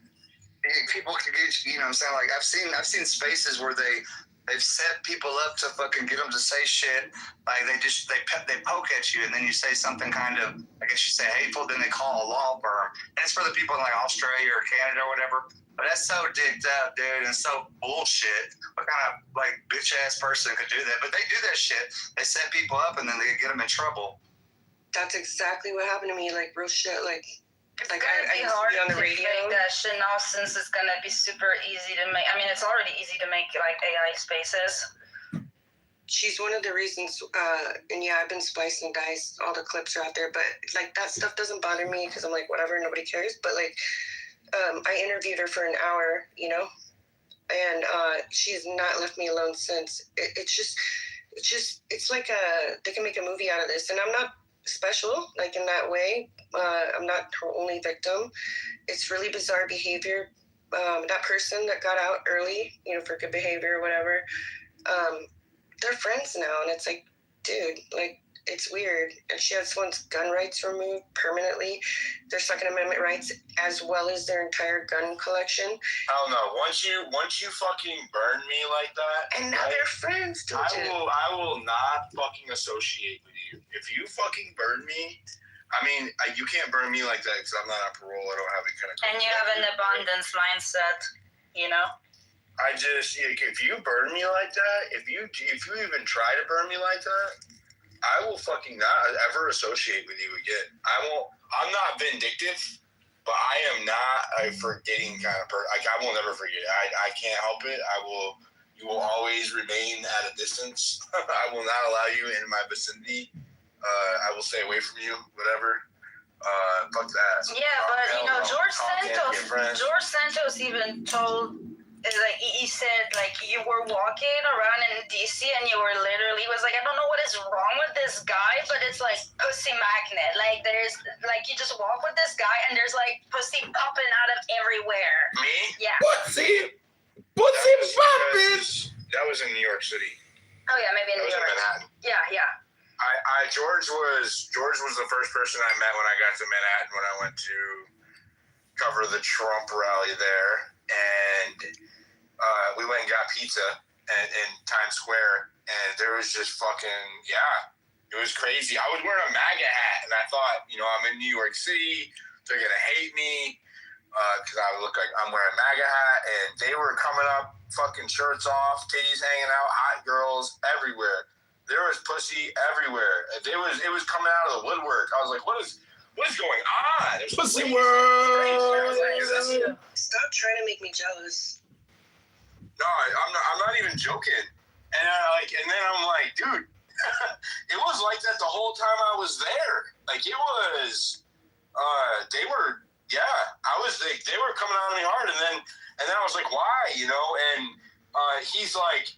people can get, you know what I'm saying? Like I've seen spaces where they've set people up to fucking get them to say shit. Like they poke at you, and then you say something kind of, I guess you say hateful, then they call a law firm. And it's for the people in like Australia or Canada or whatever. But that's so dicked up, dude, and so bullshit. What kind of like bitch ass person could do that? But they do that shit. They set people up and then they get them in trouble. That's exactly what happened to me. Like real shit. Like it's gonna be hard on the to radio. make that shit now, since it's gonna be super easy to make. I mean, it's already easy to make like AI spaces. She's one of the reasons, and yeah, I've been splicing guys. All the clips are out there, but like that stuff doesn't bother me because I'm like, whatever, nobody cares. But like, I interviewed her for an hour, you know, and she's not left me alone since. It's like they can make a movie out of this, and I'm not special like in that way. I'm not her only victim. It's really bizarre behavior. That person that got out early, you know, for good behavior or whatever, they're friends now, and it's like, dude, like, it's weird. And she had someone's gun rights removed permanently, their Second Amendment rights, as well as their entire gun collection. Hell no. Once you fucking burn me like that, and now they're friends, dude. I will not fucking associate with you. If you fucking burn me, I mean, you can't burn me like that because I'm not on parole. I don't have any kind of. And you have an abundance mindset, you know. If you burn me like that, if you even try to burn me like that, I will fucking not ever associate with you again. I'm not vindictive, but I am not a forgetting kind of person. Like, I will never forget. I can't help it. You will always remain at a distance. I will not allow you in my vicinity. I will stay away from you, whatever. Fuck that. Yeah, but you know, George Santos even told, like, he said, like, you were walking around in DC and you were literally was like, I don't know what is wrong with this guy, but it's like pussy magnet. Like, there's like, you just walk with this guy and there's like pussy popping out of everywhere. Me? Yeah. Pussy popping. That was in New York City. Oh yeah, maybe in New York. Manhattan. Yeah. George was the first person I met when I got to Manhattan when I went to cover the Trump rally there, and we went and got pizza in Times Square, and there was just fucking it was crazy. I was wearing a MAGA hat, and I thought, you know, I'm in New York City, they're gonna hate me because I look like I'm wearing a MAGA hat, and they were coming up, fucking shirts off, titties hanging out, hot girls everywhere. There was pussy everywhere. It was coming out of the woodwork. I was like, what is going on? Pussy world. Stop trying to make me jealous. No, I'm not even joking. And then I'm like, dude, it was like that the whole time I was there. Like, it was, they were coming on me hard, and then I was like, why, you know? And he's like,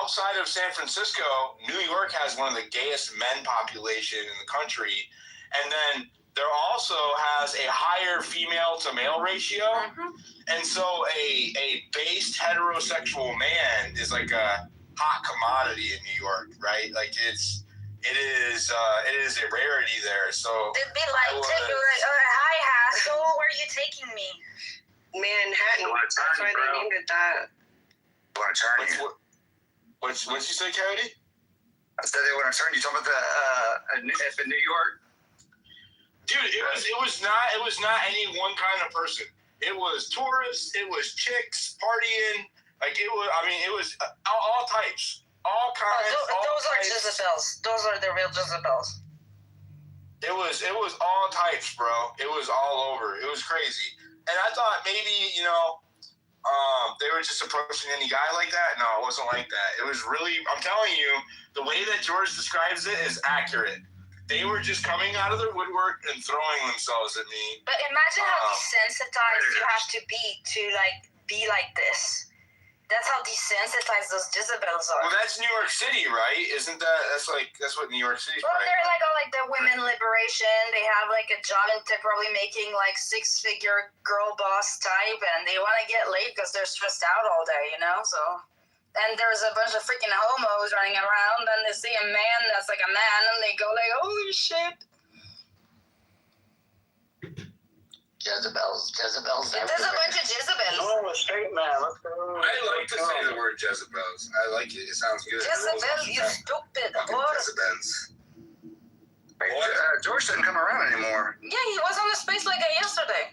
outside of San Francisco, New York has one of the gayest men population in the country. And then there also has a higher female to male ratio. And so a based heterosexual man is like a hot commodity in New York, right? Like it is a rarity there. So it'd be like, hi Haskell, where are you taking me? Manhattan. That's why they named it that. Want to turn you? What's you say, Cody? I said they want to turn you. Talking about in New York, dude. It was not any one kind of person. It was tourists. It was chicks partying. Like it was. I mean, it was all types, all kinds. Those are Jezebels. Those are the real Jezebels. It was all types, bro. It was all over. It was crazy. And I thought maybe, they were just approaching any guy like that. No, it wasn't like that. It was really, I'm telling you, the way that George describes it is accurate. They were just coming out of their woodwork and throwing themselves at me. But imagine how desensitized you have to be like this. That's how desensitized those Jezebels are. Well, that's New York City, right? Isn't that? That's what New York City's. Well, they're like all like the women liberation. They have like a job and they're probably making like 6-figure girl boss type, and they want to get laid because they're stressed out all day, So, and there's a bunch of freaking homos running around, and they see a man that's like a man, and they go like, "Holy shit!" Jezebels. There's a bunch of Jezebels. Oh, a straight man. Let's go. I like to say the word Jezebels. I like it. It sounds good. Jezebel, you stupid horse. Jezebels. George doesn't come around anymore. Yeah, he was on the space like yesterday.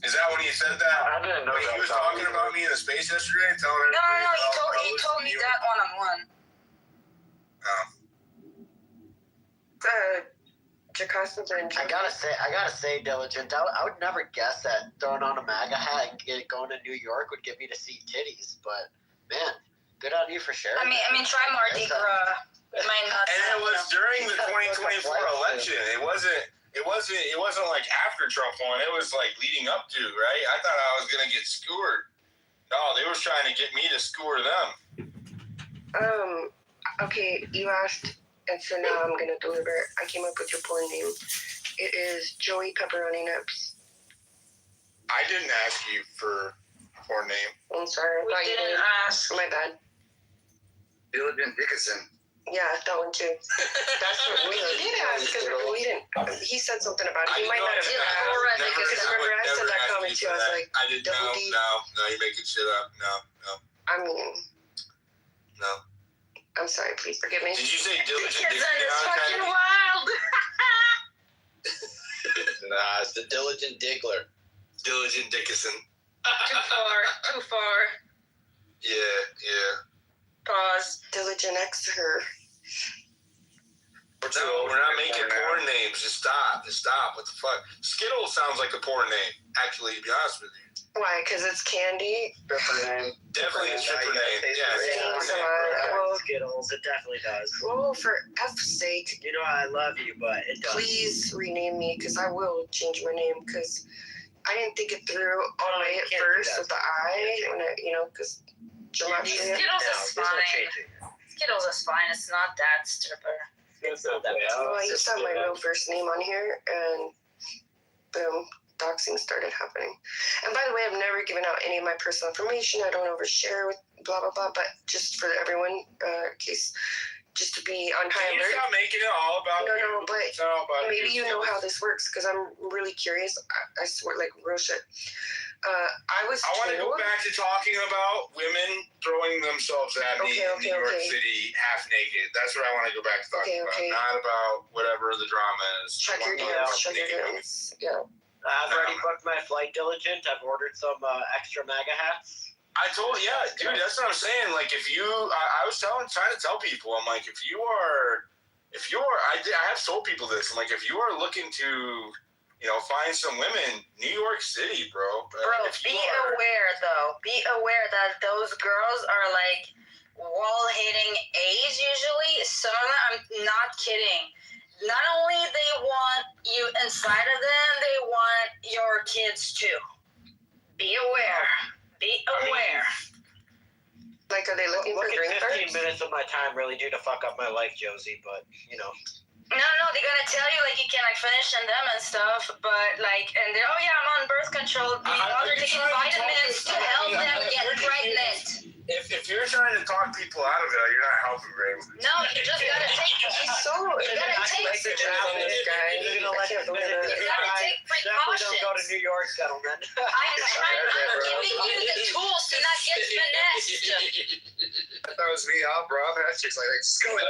Is that when he said that? I didn't know that. He was talking about me in the space yesterday, telling her. No. He told me that one-on-one. I gotta say, Diligent. I would never guess that throwing on a MAGA hat and going to New York would get me to see titties. But man, good on you for sharing. I mean, try Mardi Gras. And it was during the 2024 election. It wasn't like after Trump won. It was like leading up to, right? I thought I was gonna get skewered. No, they were trying to get me to skewer them. Okay, you asked, and so now I'm gonna deliver. I came up with your porn name. It is Joey Pepperoni Nips. I didn't ask you for a porn name. I'm sorry. We didn't ask. My bad. Diligent Dickinson. Yeah, that one too. That's what he did ask because we didn't. He said something about it. He might not have. Because remember I said that comment too. I was like, I didn't know. No, you're making shit up. No. I mean, no. I'm sorry. Please forgive me. Did you say Diligent Dickinson Dickinson? is fucking wild. Nah, it's the Diligent Diggler. Diligent Dickinson. Too far. Yeah. Pause. Diligent X her. No, we're not making porn names. Just stop. What the fuck? Skittles sounds like a porn name, actually, to be honest with you. Why? Because it's candy? Definitely a stripper name. Well, Skittles, it definitely does. Well, for F's sake. You know I love you, but it does. Please rename me, because I will change my name, because I didn't think it through all the way at first with the I, because gematria. Skittles is fine. Skittles is fine. It's not that stripper. Well, I used to have my real first name on here, and boom, doxing started happening. And by the way, I've never given out any of my personal information. I don't overshare with blah, blah, blah, but just for everyone, in case, just to be on high alert. Can you stop making it all about you? No, but maybe you know how this works, because I'm really curious. I swear, like, real shit. I want to go back to talking about women throwing themselves at me in New York City half naked. That's what I want to go back to talking about. Not about whatever the drama is. Check your DMs. Yeah. I've already booked my flight, Diligent. I've ordered some extra MAGA hats. Dude, that's what I'm saying. Like, if you, I was trying to tell people, I'm like, I have told people this. I'm like, if you are looking to, find some women, New York City, bro. Be aware that those girls are like wall-hitting A's usually. Some of them, I'm not kidding. Not only they want you inside of them, they want your kids too. Be aware. Like, are they looking for green cards? 15 minutes of my time really do to fuck up my life, Josie, but, No, they're gonna tell you like you can like finish in them and stuff, but like, and they're I'm on birth control. Meanwhile, they're taking vitamins to help them get pregnant. If you're trying to talk people out of it, you're not helping very much. No, you just gotta take. He's so. You gotta take. This guy. You're gonna let him live. You gotta take Definitely precautions. don't go to New York, gentlemen. I'm giving you the tools to not get finessed. That throws me off, bro. That's just like, just go ahead.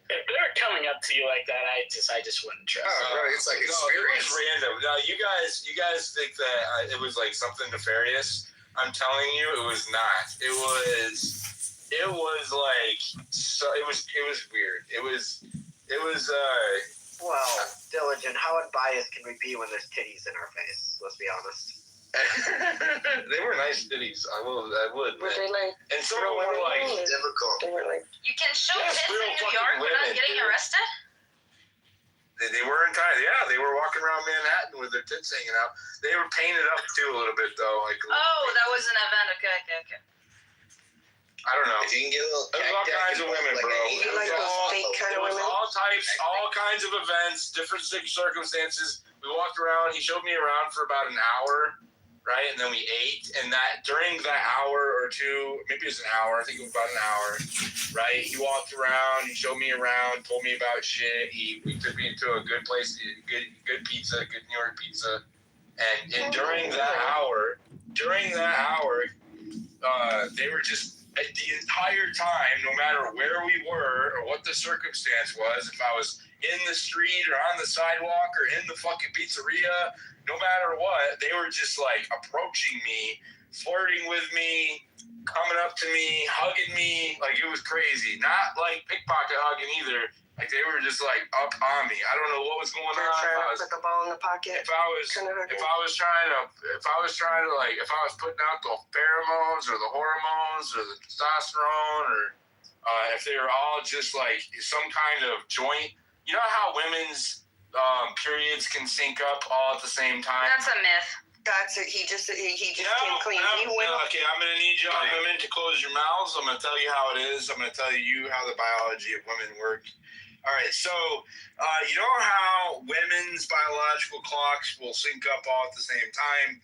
If they're coming up to you like that, I just wouldn't trust. Bro, it's like experience. It was random. No, you guys think that it was like something nefarious. I'm telling you, it was not. It was like so. It was weird. It was. Well, Diligent, how unbiased can we be when there's titties in our face? Let's be honest. They were nice titties. I would. Were they like? And some of them were like difficult. They were like. You can show Yes, tits in real New fucking York without women, getting dude. arrested. They were in time. Yeah, they were walking around Manhattan with their tits hanging out. They were painted up too a little bit though. Like That was an event. Okay. I don't know. If you can get a little. There's all kinds of women, bro. You like those fake kind of women? All types, all kinds of events, different circumstances. We walked around. He showed me around for about an hour, right? And then we ate. And that during that hour or two, maybe it was an hour. I think it was about an hour, right? He walked around. He showed me around. Told me about shit. We took me to a good place, good pizza, good New York pizza. And during that hour, they were just. The entire time, no matter where we were or what the circumstance was, if I was in the street or on the sidewalk or in the fucking pizzeria, no matter what, they were just like approaching me, flirting with me, coming up to me, hugging me. Like it was crazy. Not like pickpocket hugging either. Like they were just like up on me. I don't know what was going on. Put the ball in the pocket. If I was putting out the pheromones or the hormones or the testosterone or if they were all just like some kind of joint. You know how women's periods can sync up all at the same time? That's a myth. That's it. He just came clean. Okay, I'm gonna need y'all women to close your mouths. I'm gonna tell you how it is. I'm gonna tell you how the biology of women work. All right, so you know how women's biological clocks will sync up all at the same time?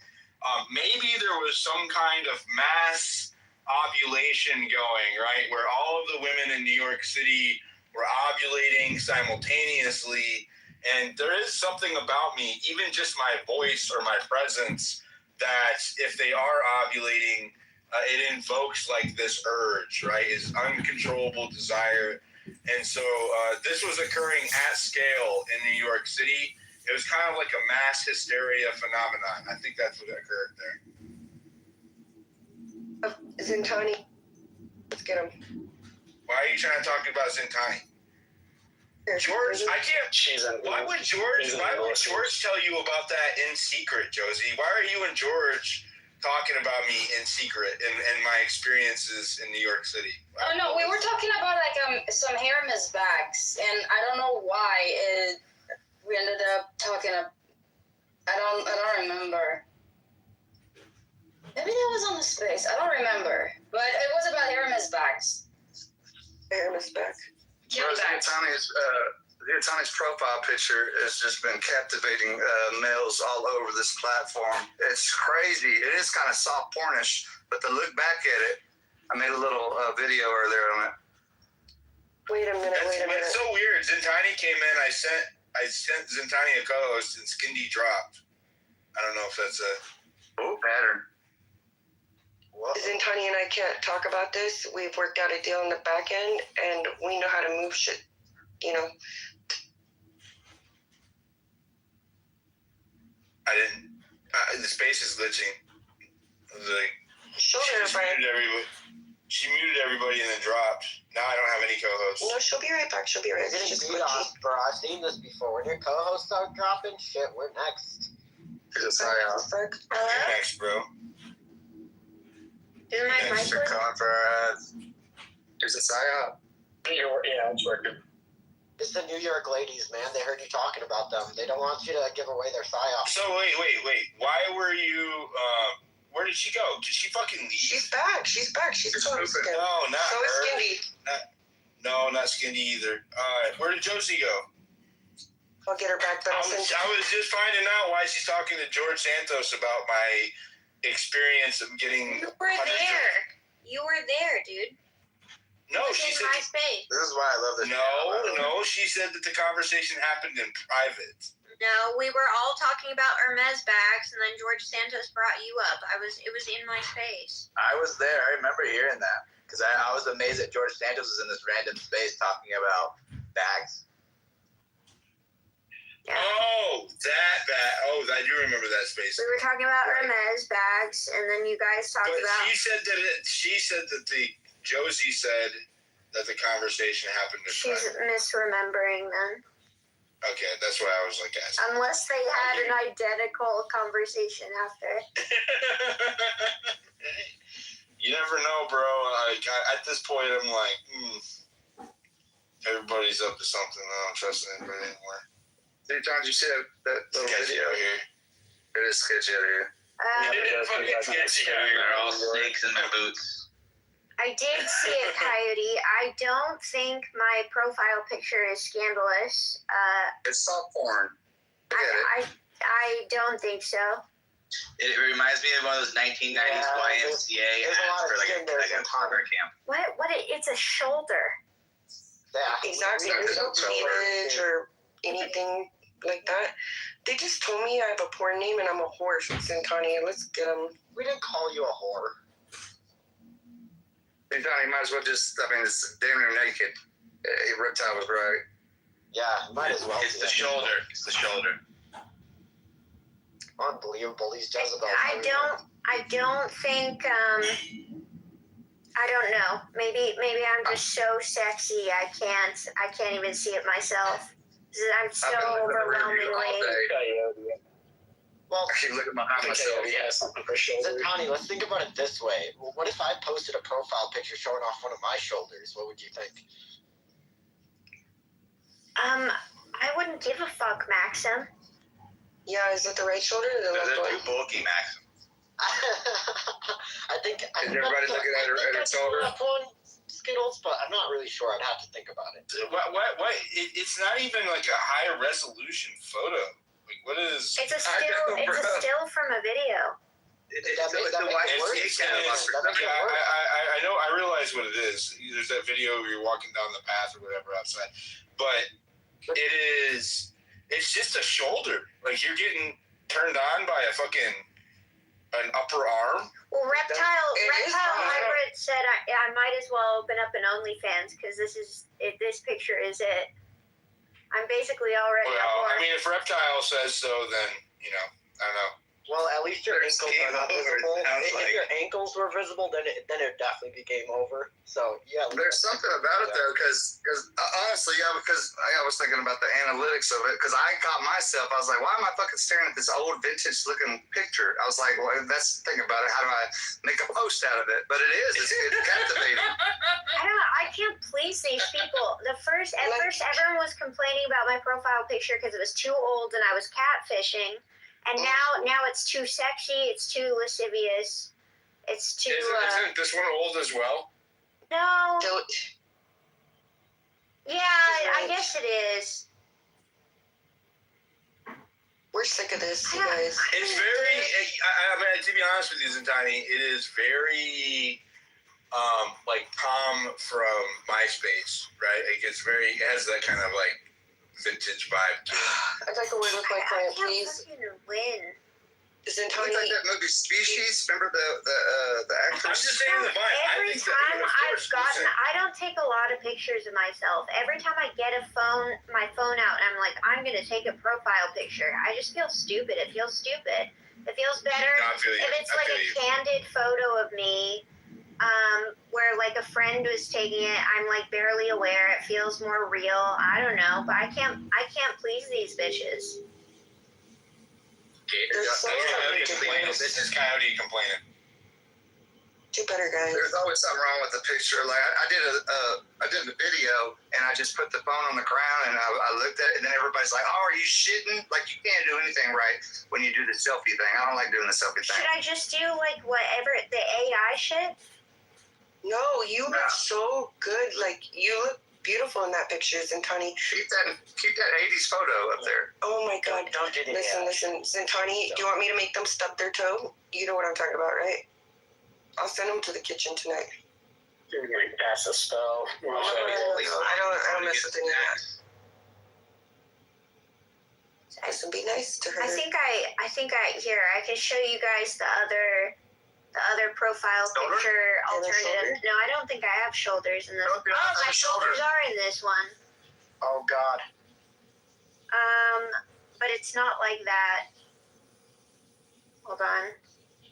Maybe there was some kind of mass ovulation going, right, where all of the women in New York City were ovulating simultaneously. And there is something about me, even just my voice or my presence, that if they are ovulating, it invokes like this urge, right? Is uncontrollable desire. And so this was occurring at scale in New York City. It was kind of like a mass hysteria phenomenon. I think that's what occurred there. Zintani. Let's get him. Why are you trying to talk about Zintani? George, I can't. Why would George tell you about that in secret, Josie? Why are you and George talking about me in secret and my experiences in New York City? Oh no, we were talking about like some Hermes bags, and I don't know why we ended up talking. I don't remember. Maybe that was on the space. I don't remember, but it was about Hermes bags. Hermes bag. Zintani's profile picture has just been captivating males all over this platform. It's crazy. It is kind of soft pornish, but to look back at it, I made a little video earlier on it. Wait a minute. It's so weird. Zintani came in. I sent Zintani a co-host, and Skindy dropped. I don't know if that's a pattern. Zintani and I can't talk about this. We've worked out a deal on the back end, and we know how to move shit. You know. I didn't. The space is glitching. She'll be right back. She muted everybody and then dropped. Now I don't have any co-hosts. No, she'll be right back. You're getting beat off, bro. I've seen this before. When your co-hosts start dropping, shit, we're next. You're next, bro. Did my mic They're coming for our ads. There's a psyop. Yeah, it's working. It's the New York ladies, man. They heard you talking about them. They don't want you to give away their psyop. So wait. Why were you? Where did she go? Did she fucking leave? She's back. She's pooping. posted. No, not so her. So is Skindy. No, not skinny either. All right, where did Josie go? I'll get her back. But I was just finding out why she's talking to George Santos about my experience of getting. You were there. You were there, dude. No, she said. My space. This is why I love this. No, she said that the conversation happened in private. No, we were all talking about Hermes bags, and then George Santos brought you up. It was in my space. I was there. I remember hearing that because I was amazed that George Santos was in this random space talking about bags. Yeah. Oh, that bag. Oh, I do remember that space. We were talking about Hermes bags, and then you guys talked about. She said that Josie said that the conversation happened in She's private. misremembering then. Okay, that's why I was like asking. Unless they had an identical conversation after. You never know, bro. Like at this point, I'm like, everybody's up to something. I don't trust anybody anymore. Sometimes you see that little video here. It is sketchy out here. They're all snakes in my boots. I did see it, Coyote. I don't think my profile picture is scandalous. It's soft porn. I don't think so. It reminds me of one of those 1990s YMCA ads for like a Harvard camp. What? It's a shoulder. Yeah, exactly. There's no cleavage or anything like that. They just told me I have a porn name and I'm a whore, Santani. Let's get them. We didn't call you a whore. You might as well just, it's damn near naked. Reptile was right. Yeah, might as well. It's the shoulder. It's the shoulder. Unbelievable. These Jezebels. I don't think. I don't know. Maybe I'm just so sexy. I can't even see it myself. I'm so overwhelmingly. Well, I keep looking behind myself. Connie, let's think about it this way. What if I posted a profile picture showing off one of my shoulders? What would you think? I wouldn't give a fuck, Maxim. Yeah, is it the right shoulder or the left They're one? too bulky, Maxim. I think. Is everybody looking at her shoulder? Skittles, but I'm not really sure. I'd have to think about it. What? It's not even like a high resolution photo. Like, what is? It's a still. It's a still from a video. I know. I realize what it is. There's that video where you're walking down the path or whatever outside, but it is. It's just a shoulder. Like you're getting turned on by an upper arm. Well, Reptile Hybrid said I might as well open up an OnlyFans because this picture is it. I'm basically already. Well, I mean, if Reptile says so, then I don't know. Well, at least your ankles are not visible. If your ankles were visible, then it'd definitely be game over. So yeah, there's something about it though, because honestly, because I was thinking about the analytics of it. Because I caught myself, I was like, why am I fucking staring at this old vintage looking picture? I was like, well, that's the thing about it. How do I make a post out of it? But it's captivating. I don't know. I can't please these people. At first, everyone was complaining about my profile picture because it was too old and I was catfishing. And now it's too sexy, it's too lascivious, it's too... Isn't this one old as well? No. Yeah, I guess it is. We're sick of this, you guys. It's very... I mean, to be honest with you, Zintani, it is very... like Tom from MySpace, right? It has that kind of like vintage vibe to it. I'd like a word with my client, please. Win. Zintani. Like that movie Species. Remember the actress? I'm just saying the vibe. Every time I've gotten, I don't take a lot of pictures of myself. Every time I get my phone out, and I'm like, I'm gonna take a profile picture. I just feel stupid. It feels stupid. It feels better if it's like a candid photo of me. Where like a friend was taking it, I'm like barely aware. It feels more real. I don't know, but I can't please these bitches. This is Coyote complaining. Do better, guys. There's always something wrong with the picture. Like I did the video and I just put the phone on the ground and I looked at it and then everybody's like, "Oh, are you shitting? Like you can't do anything right when you do the selfie thing." I don't like doing the selfie thing. Should I just do like whatever the AI shit? No, you look so good. Like you look beautiful in that picture, Zintani. Keep that 80s photo up there. Oh my God! Don't do that. Listen, Zintani. Do you want me to make them stub their toe? You know what I'm talking about, right? I'll send them to the kitchen tonight. You're going to pass a spell. I don't mess with any of that. Listen, be nice to her. I think I here. I can show you guys the other profile picture alternative. No, I don't think I have shoulders in this. Oh, my shoulders are in this one. Oh God. But it's not like that. Hold on.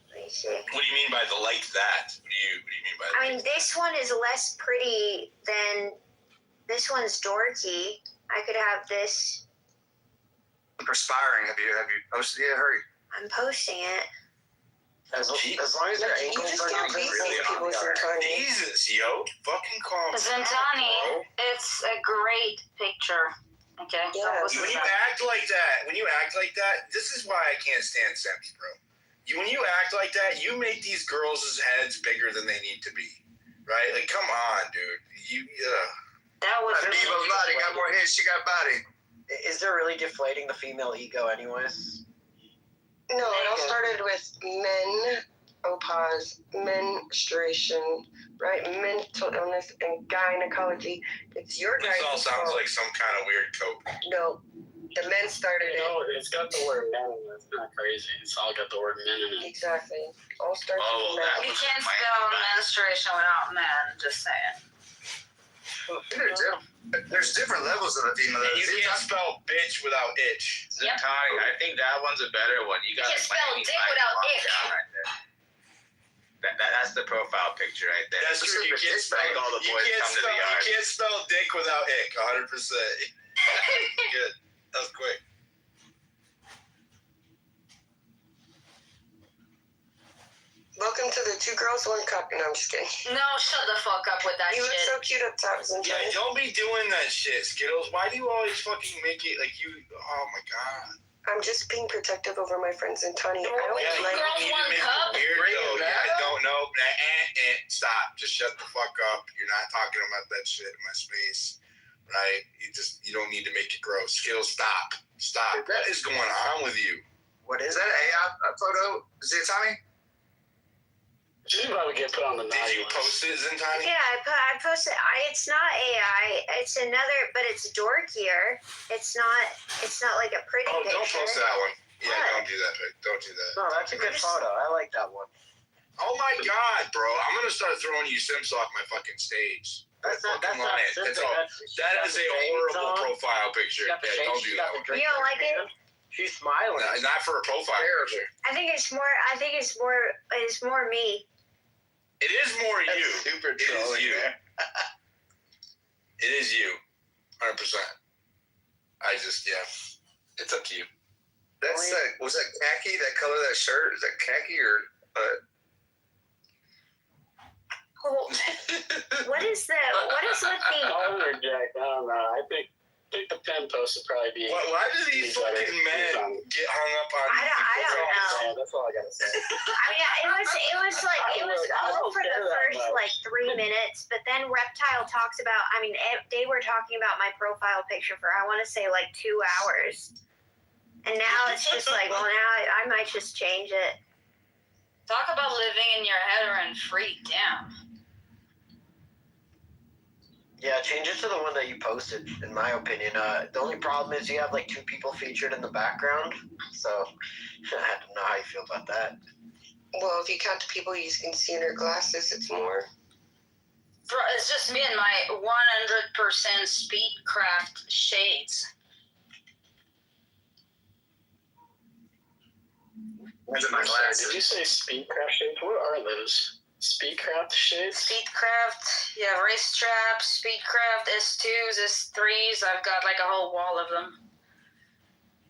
Let me see. What do you mean by the like that? What do you mean by that? I mean, this one is less pretty than this one's dorky. I could have this. I'm perspiring. Have you posted it? Hurry. I'm posting it. As long as their ankles are not really Jesus, yo, fucking calm. Zintani, it's a great picture. Okay. When you act like that, this is why I can't stand simps, bro. When you act like that, you make these girls' heads bigger than they need to be, right? Like, come on, dude. That was Diva's body got more head. She got body. Is there really deflating the female ego, anyways? No, it all started with menopause, menstruation, right? Mental illness and gynecology. It's your guys' This all sounds like some kind of weird coke. No, the men started it. No, it's got the word men in it. It's not crazy. It's all got the word men in it. Exactly. All starts with men. You can't spell menstruation without men, just saying. There's different levels of the female. You can't spell bitch without itch. Zintani, I think that one's a better one. You gotta spell dick without ick. Right there. That's the profile picture right there. That's true. You can't spell all the boys come to the yard. You can't spell dick without ick. 100%. Good. That was quick. Welcome to the 2 Girls 1 Cup. No, I'm just kidding. No, shut the fuck up with that You shit. look so cute up top, Zintani. Yeah, don't be doing that shit, Skittles. Why do you always fucking make it like you? Oh my God. I'm just being protective over my friends Zintani. I don't like Girls 1 Cup. Weirdo. Yeah, I don't know. Stop. Just shut the fuck up. You're not talking about that shit in my space, right? You don't need to make it gross. Skittles, stop. What is going on with you? What is that? A photo? Zintani? She's about to get put on the naughty Did you post it, Zintani? Yeah, I posted. It's not AI. It's another, but it's dorkier. It's not like a pretty picture. Don't post that one. Yeah, What? don't do that. Don't do that. No, that's a good photo. I like that one. Oh my God, bro! I'm gonna start throwing you simps off my fucking stage. That's not That is a horrible profile picture. Yeah, don't do that one. You don't like it? She's smiling. Not for a profile picture. I think it's more me. It is more you. Super It is you. It is you. 100%. It's up to you. That's was that khaki? That color of that shirt? Is that khaki or? What is that? What is with the? I'll interject. I don't know. I think the pen post would probably be. Why do these fucking men get hung up on? I don't know. That's all I gotta say. I mean, it was cool for the first like 3 minutes, but then Reptile talks about. I mean, they were talking about my profile picture for I want to say like 2 hours, and now it's just like, well, now I might just change it. Talk about living in your head and freak down. Yeah, change it to the one that you posted, in my opinion. The only problem is you have like 2 people featured in the background, so I don't know how you feel about that. Well, if you count the people you can see in her glasses, it's more. It's just me and my 100% Speedcraft shades. Did you say Speedcraft shades? What are those? Speedcraft shades? Speedcraft, yeah, race traps, Speedcraft, S2s, S3s. I've got like a whole wall of them.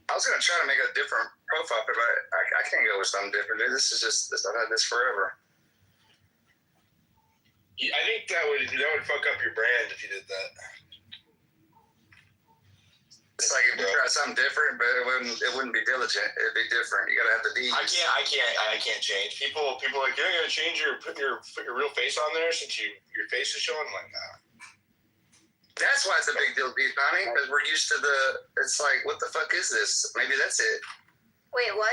I was gonna try to make a different profile, but I can't go with something different. This is just I've had this forever. I think that would fuck up your brand if you did that. It's like if you try something different, but it wouldn't be diligent. It'd be different. You gotta have the D's. I can't change. People are like, you're gonna change put your real face on there since your face is showing. I'm like, nah. That's why it's a big deal to be funny, because we're used to it's like, what the fuck is this? Maybe that's it. Wait, what?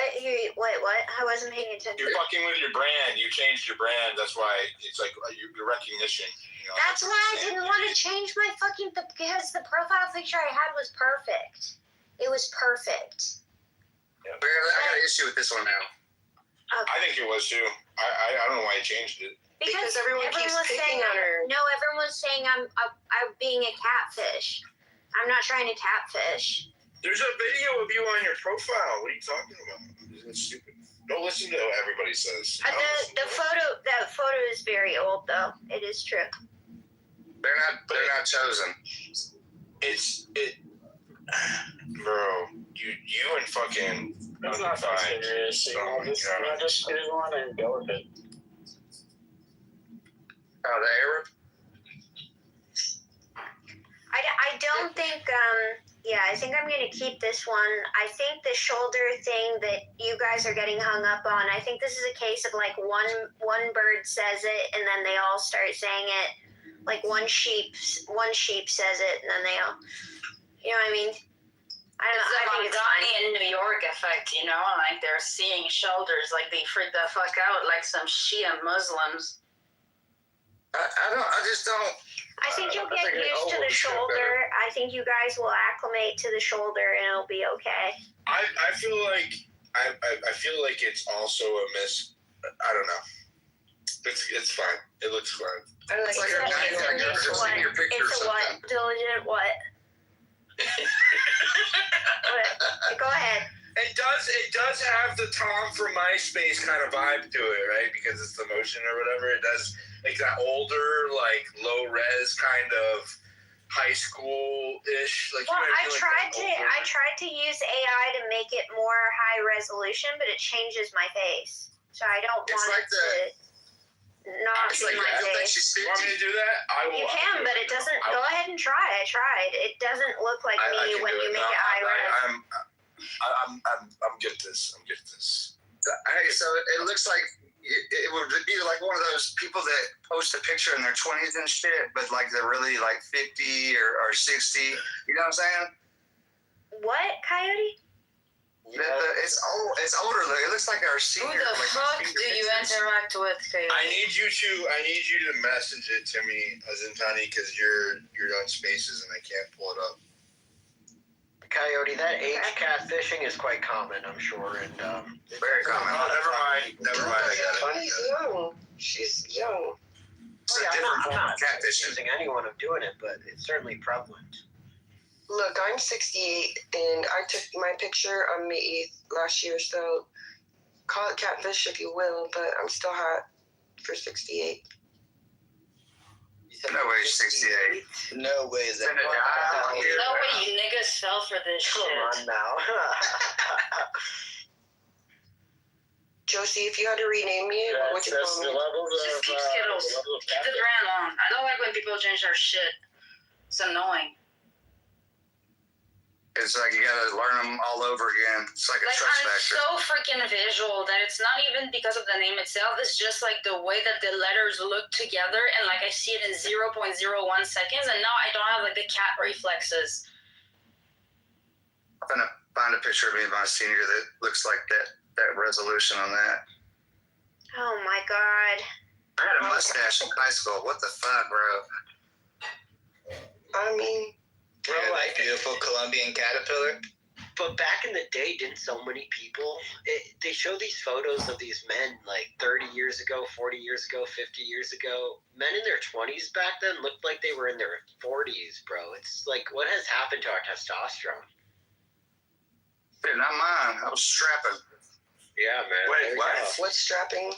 What? I wasn't paying attention. You're fucking with your brand. You changed your brand. That's why it's like your recognition. You know, That's why I didn't want to change my because the profile picture I had was perfect. It was perfect. Yeah. I got an issue with this one now. I think it was too. I don't know why you changed it. Because everyone keeps was picking saying on her. No, everyone was saying I'm being a catfish. I'm not trying to catfish. There's a video of you on your profile. What are you talking about? It's stupid. Don't listen to what everybody says. The photo is very old though. It is true. They're not chosen. Bro, you and fucking. It's not that serious. Just do one and go with it. Oh, the Arab? I don't think, I think I'm going to keep this one. I think the shoulder thing that you guys are getting hung up on, I think this is a case of like one bird says it and then they all start saying it. Like one sheep says it and then they all, you know what I mean? I don't know. I think it's fine. in New York effect, you know, like they're seeing shoulders, like they freak the fuck out, like some Shia Muslims. I just don't. I think you'll get used to the shoulder. I think you guys will acclimate to the shoulder and it'll be okay. I feel like I feel like it's also a I don't know. It's fine. It looks fine. It's like It's a what? Diligent what? Go ahead. It does have the Tom from MySpace kind of vibe to it, right? Because it's the motion or whatever. It does like that older, like low res kind of high school ish. Like, well, I tried to use AI to make it more high resolution, but it changes my face, so I don't want it to not see my face. You want me to do that? I will. You can, but it doesn't. Go ahead and try. I tried. It doesn't look like me when you make it high res. I'm good at this. Hey, so it looks like it would be like one of those people that post a picture in their 20s and shit, but like they're really like 50 or 60. You know what I'm saying? What, Coyote? It's older. It looks like our senior. Who the fuck do you interact with, Coyote? I need you to message it to me, Azintani, because you're on Spaces and I can't pull it up. Coyote, that age catfishing is quite common, I'm sure, and very common. Oh, never mind. I got it. Funny's young. She's young. It's a different form of catfishing. Accusing anyone of doing it, but it's certainly prevalent. Look, I'm 68, and I took my picture on May 8th last year, so call it catfish if you will, but I'm still hot for 68. No way, 68. No way is that. No way you niggas fell for this shit. Come on now. Josie, if you had to rename me, what would you call me? Just keep Skittles. Keep the brand on. I don't like when people change their shit. It's annoying. It's like you gotta learn them all over again. It's like a trust factor. I'm so freaking visual that it's not even because of the name itself. It's just like the way that the letters look together, and like I see it in 0.01 seconds, and now I don't have like the cat reflexes. I'm gonna find a picture of me and my senior that looks like that resolution on that. Oh my god. I had a mustache in high school. What the fuck, bro? I mean, like beautiful Colombian caterpillar. But back in the day, didn't so many people, they show these photos of these men like 30 years ago, 40 years ago, 50 years ago. Men in their 20s back then looked like they were in their 40s, bro. It's like, what has happened to our testosterone? Dude, not mine. I was strapping. Yeah, man. Wait, what? What's strapping?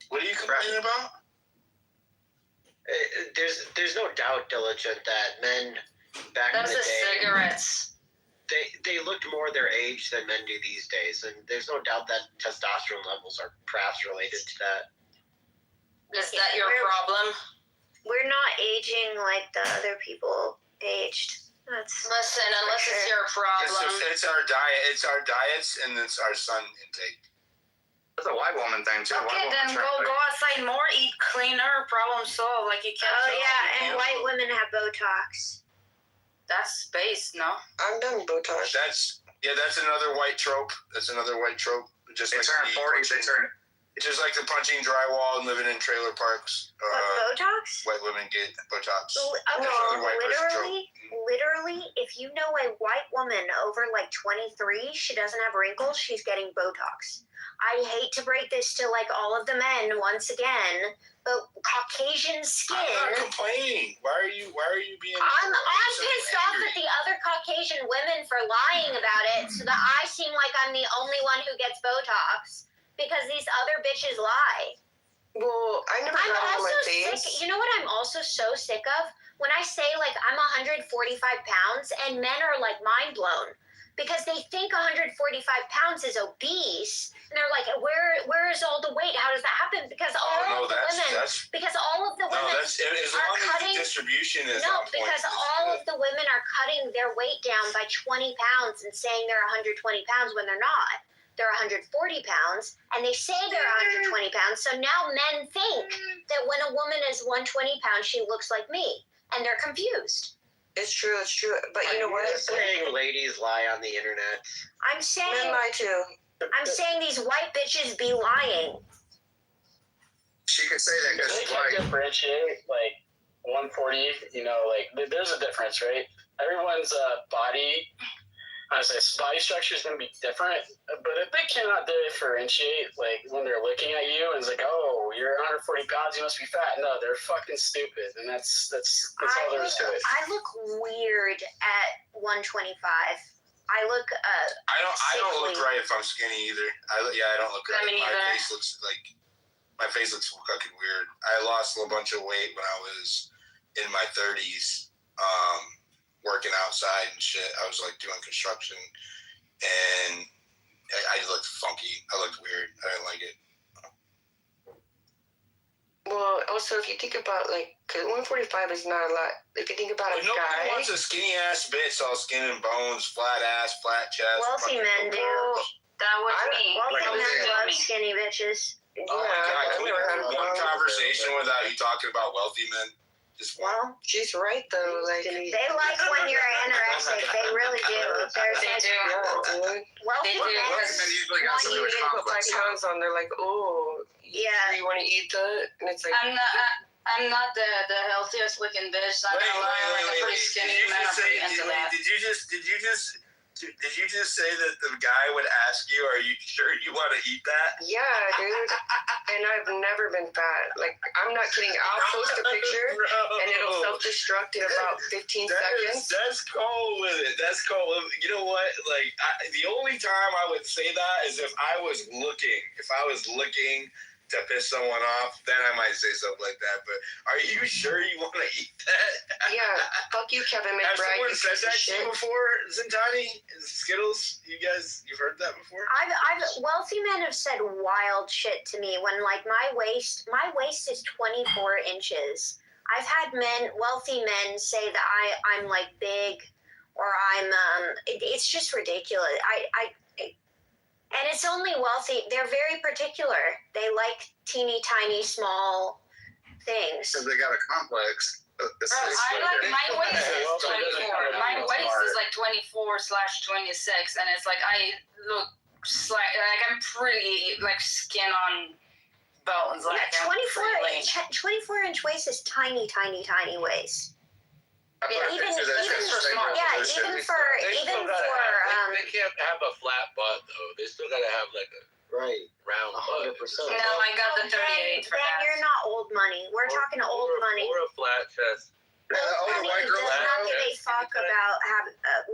What are you complaining about? There's no doubt, Diligent, that men back in the day, cigarettes. They looked more their age than men do these days, and there's no doubt that testosterone levels are perhaps related to that. Is that your problem? We're not aging like the other people aged. Listen, unless it's your problem. It's our diet. It's our diets and it's our sun intake. That's a white woman thing too. Okay, then go outside more, eat cleaner, problem solved. Like you can't. Oh yeah, and white women have Botox. That's space, no? I'm done Botox. That's another white trope. Just They like turn 40. They turn. It's just like the punching drywall and living in trailer parks. Botox? White women get Botox. Okay, That's another white person trope. literally, if you know a white woman over like 23, she doesn't have wrinkles, she's getting Botox. I hate to break this to like all of the men once again, but Caucasian skin. I'm not complaining. Why are you being? I'm pissed off at the other Caucasian women for lying about it, so that I seem like I'm the only one who gets Botox because these other bitches lie. Well, I never got it on my face. Sick. You know what I'm also so sick of? When I say like I'm 145 pounds and men are like mind blown because they think 145 pounds is obese and they're like, where is all the weight? How does that happen? Because all of the women are cutting. The distribution is no, on point. because all of the women are cutting their weight down by 20 pounds and saying they're 120 pounds when they're not. They're 140 pounds, and they say they're 120 pounds. So now men think that when a woman is 120 pounds, she looks like me, and they're confused. It's true. But you know what? Saying ladies lie on the internet. I'm saying men lie too. I'm saying these white bitches be lying. She could say that because they can differentiate like 140. You know, like there's a difference, right? Everyone's body. Honestly, body structure is going to be different, but if they cannot differentiate, like when they're looking at you and it's like, oh, you're 140 pounds, you must be fat. No, they're fucking stupid, and that's all there is to it. I look weird at 125. I look. I don't look right if I'm skinny either. I don't look right. My face looks fucking weird. I lost a bunch of weight when I was in my 30s. Working outside and shit. I was like doing construction and I looked funky. I looked weird. I didn't like it. Well, also if you think about like, cause 145 is not a lot. If you think about a guy. Nobody wants a skinny ass bitch, all skin and bones, flat ass, flat chest. Wealthy men do. That was me. Wealthy men love skinny bitches. Oh my god, can we have one conversation without you talking about wealthy men? Well, she's right though. Like they like when you're anorexic. They really do. Wealthy men usually got something with complex. 5 pounds on. They're like, oh, yeah. You want to eat that? And it's like I'm not the healthiest looking bitch. I'm pretty skinny man. I'm pretty into that. Did you just say that the guy would ask you, "Are you sure you want to eat that?" Yeah, dude. And I've never been fat. Like, I'm not kidding. I'll post a picture and it'll self-destruct in about 15 seconds. That's cool with it. That's cool. You know what? Like, the only time I would say that is if I was looking. If I was looking to piss someone off, then I might say something like that. But are you sure you want to eat that? Yeah. Fuck you, Kevin McBride. Has someone said that to you before, Zintani? Skittles? You've heard that before? Wealthy men have said wild shit to me when like my waist is 24 inches. I've had wealthy men say that I'm like big or I'm it's just ridiculous. And it's only wealthy. They're very particular. They like teeny tiny small things. Because they got a complex. My waist is 24. My waist is like 24/26, and it's like I look like I'm pretty like skin on bones. Yeah, 24-inch waist is tiny waist. Even for they can't have a flat butt though. They still gotta have like a round butt. 100%. No, I got the 38 for that. You're not old money. We're talking old money. Or a flat chest. Old money does not give a fuck about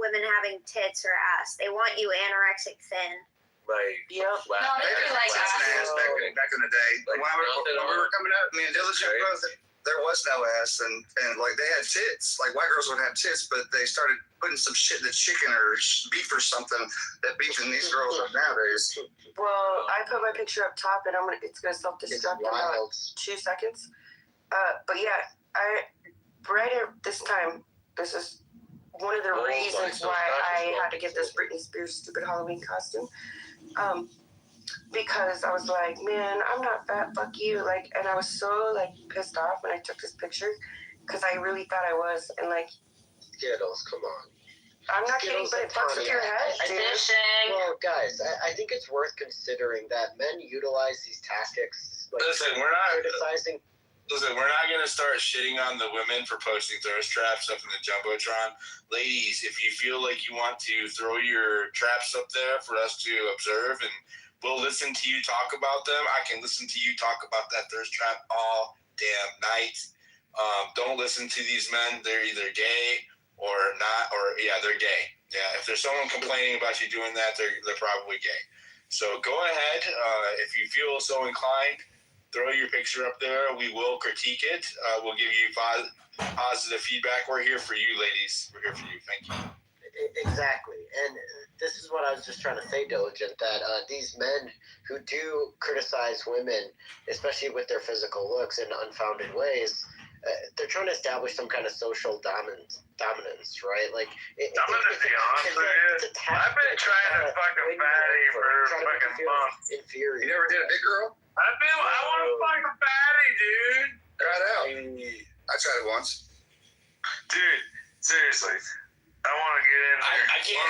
women having tits or ass. They want you anorexic thin. Right. Yep. Flat. No, they do like ass back in the day. Like when we were coming up, me and Diligent Growth, there was no ass, and like they had tits. Like white girls would have tits, but they started putting some shit in the chicken or beef or something that beefing these girls up nowadays. Well, I put my picture up top, and it's gonna self-destruct in about 2 seconds. But yeah, right at this time, this is one of the reasons why I had to get this Britney Spears stupid Halloween costume. because I was like, man, I'm not fat, fuck you. Like, and I was so like pissed off when I took this picture because I really thought I was. And like, Skittles, come on. I'm not kidding, but it fucks with your head. Well, guys, I think it's worth considering that men utilize these tactics. Like, Listen, we're not criticizing. Listen, we're not gonna start shitting on the women for posting thirst traps up in the jumbotron. Ladies, if you feel like you want to throw your traps up there for us to observe, and we'll listen to you talk about them. I can listen to you talk about that thirst trap all damn night. Don't listen to these men. They're either gay or not, or they're gay. Yeah, if there's someone complaining about you doing that, they're probably gay. So go ahead, if you feel so inclined, throw your picture up there. We will critique it. We'll give you positive feedback. We're here for you, ladies. We're here for you. Thank you. Exactly, and this is what I was just trying to say, Diligent, that these men who do criticize women, especially with their physical looks in unfounded ways, they're trying to establish some kind of social dominance, right? Like, I'm gonna be honest with you. I've been trying to fuck a fatty for fucking months. Inferior. You never did a big girl? I want to fuck a fatty, dude. Try it out. I tried it once. Dude, seriously. I want to get in there. I can't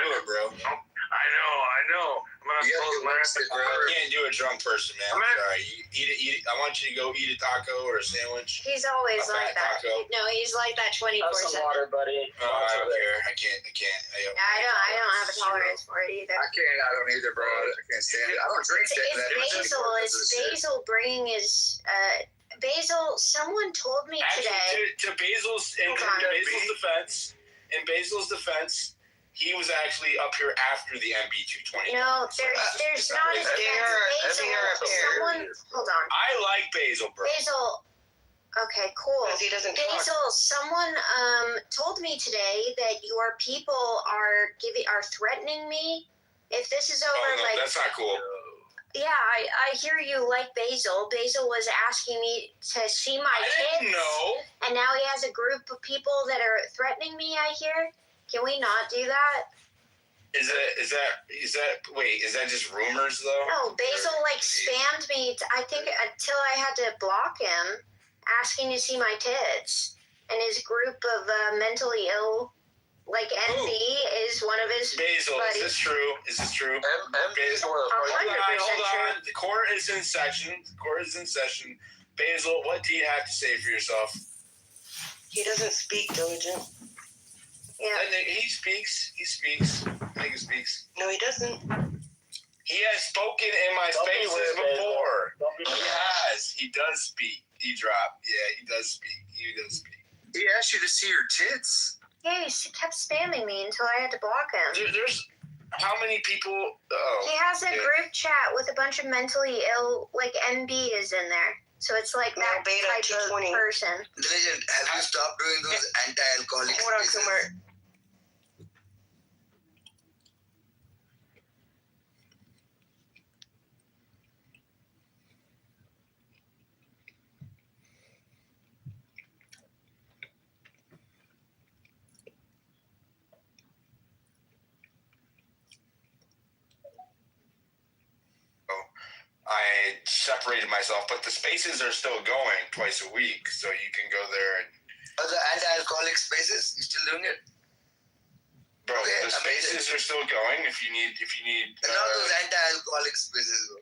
do it, bro. I know. I'm gonna I can't do a drunk person, man. I'm sorry. Eat it. I want you to go eat a taco or a sandwich. He's always A like fat that. taco. No, he's like that 24/7. Some water, buddy. Oh, I don't care. I can't. I don't have a tolerance for it either. I don't either, bro. I can't stand it. I don't drink shit. It's Basil bringing his Basil. Someone told me today. To Basil's defense, he was actually up here after the MB 220. No, there's not a defense. Someone, hold on. I like Basil, bro. Basil. Okay, cool. He doesn't Basil, someone told me today that your people are threatening me. If this is over, no, that's not cool. Yeah, I hear you like Basil. Basil was asking me to see my kids. I didn't know. And now he has a group of people that are threatening me, I hear. Can we not do that? Is that just rumors though? No, Basil spammed me. I think until I had to block him, asking to see my tits. And his group of mentally ill, like NB, is one of his Basil, buddies. is this true? Basil, hold on. The court is in session. Basil, what do you have to say for yourself? He doesn't speak, Diligent. Yeah. He speaks. I think he speaks. No, he doesn't. He has spoken in my spaces before. He has. He does speak. He dropped. Yeah, he does speak. He asked you to see your tits. Yeah, he kept spamming me until I had to block him. There's how many people? He has a group chat with a bunch of mentally ill, like NB is in there. So it's like that type of person. Diligent, have you stopped doing those anti-alcoholic spaces? I separated myself, but the spaces are still going twice a week, so you can go there and. Oh, the anti-alcoholic spaces, you still doing it? Bro, okay, the spaces are still going. If you need. Not those anti-alcoholic spaces, bro.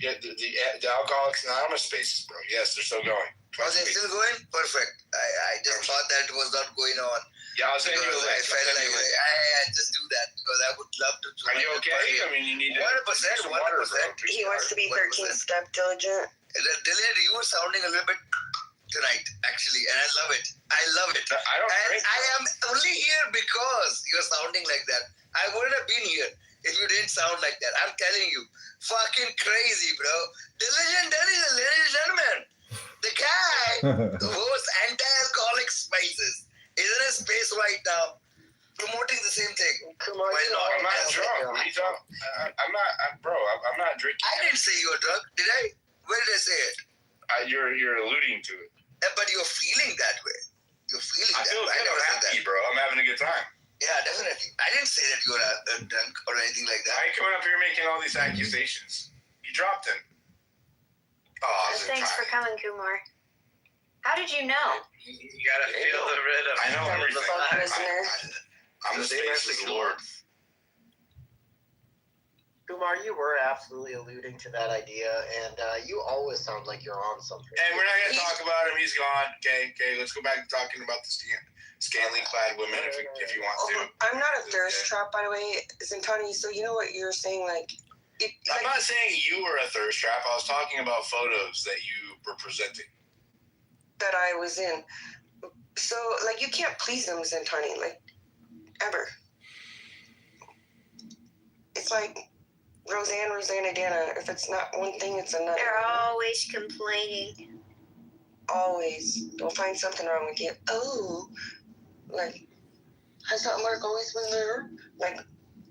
Yeah, the Alcoholics Anonymous spaces, bro. Yes, they're still going. Oh, they're still going? Perfect. I just thought that was not going on. Yeah, I'll send you a link. I felt like I just do that because I would love to. Are you okay? I mean, you need 100%. 100%. He wants to be 13th step Diligent. Diligent, you were sounding a little bit tonight, actually, and I love it. I am only here because you're sounding like that. I wouldn't have been here if you didn't sound like that. I'm telling you, fucking crazy, bro. Diligent, ladies and gentlemen, the guy who hosts anti-alcoholic spaces is in a space right now promoting the same thing. Come on, I'm not drunk. What are you talking? I'm not drinking. I didn't say you were drunk, did I? Where did I say it? You're alluding to it. But you're feeling that way. You're feeling that way. I feel happy, bro. I'm having a good time. Yeah, definitely. I didn't say that you were a drunk or anything like that. Why are you coming up here making all these accusations? You dropped him. Oh, Thanks for coming, Kumar. How did you know? You gotta feel the rhythm. I know everything. I'm the Space's Lord. Kumar, you were absolutely alluding to that idea, and you always sound like you're on something. And we're not going to talk about him. He's gone. Okay. Let's go back to talking about the scantily clad women if you want to. I'm not a thirst trap, by the way, Zintani. So you know what you're saying, like. I'm not saying you were a thirst trap. I was talking about photos that you were presenting. That I was in. So, like, you can't please them, Zintani, like, ever. It's like Rosanna, Dana. If it's not one thing, it's another. They're always complaining. Always. They'll find something wrong with you. Oh, like, has that mark always been there? Like,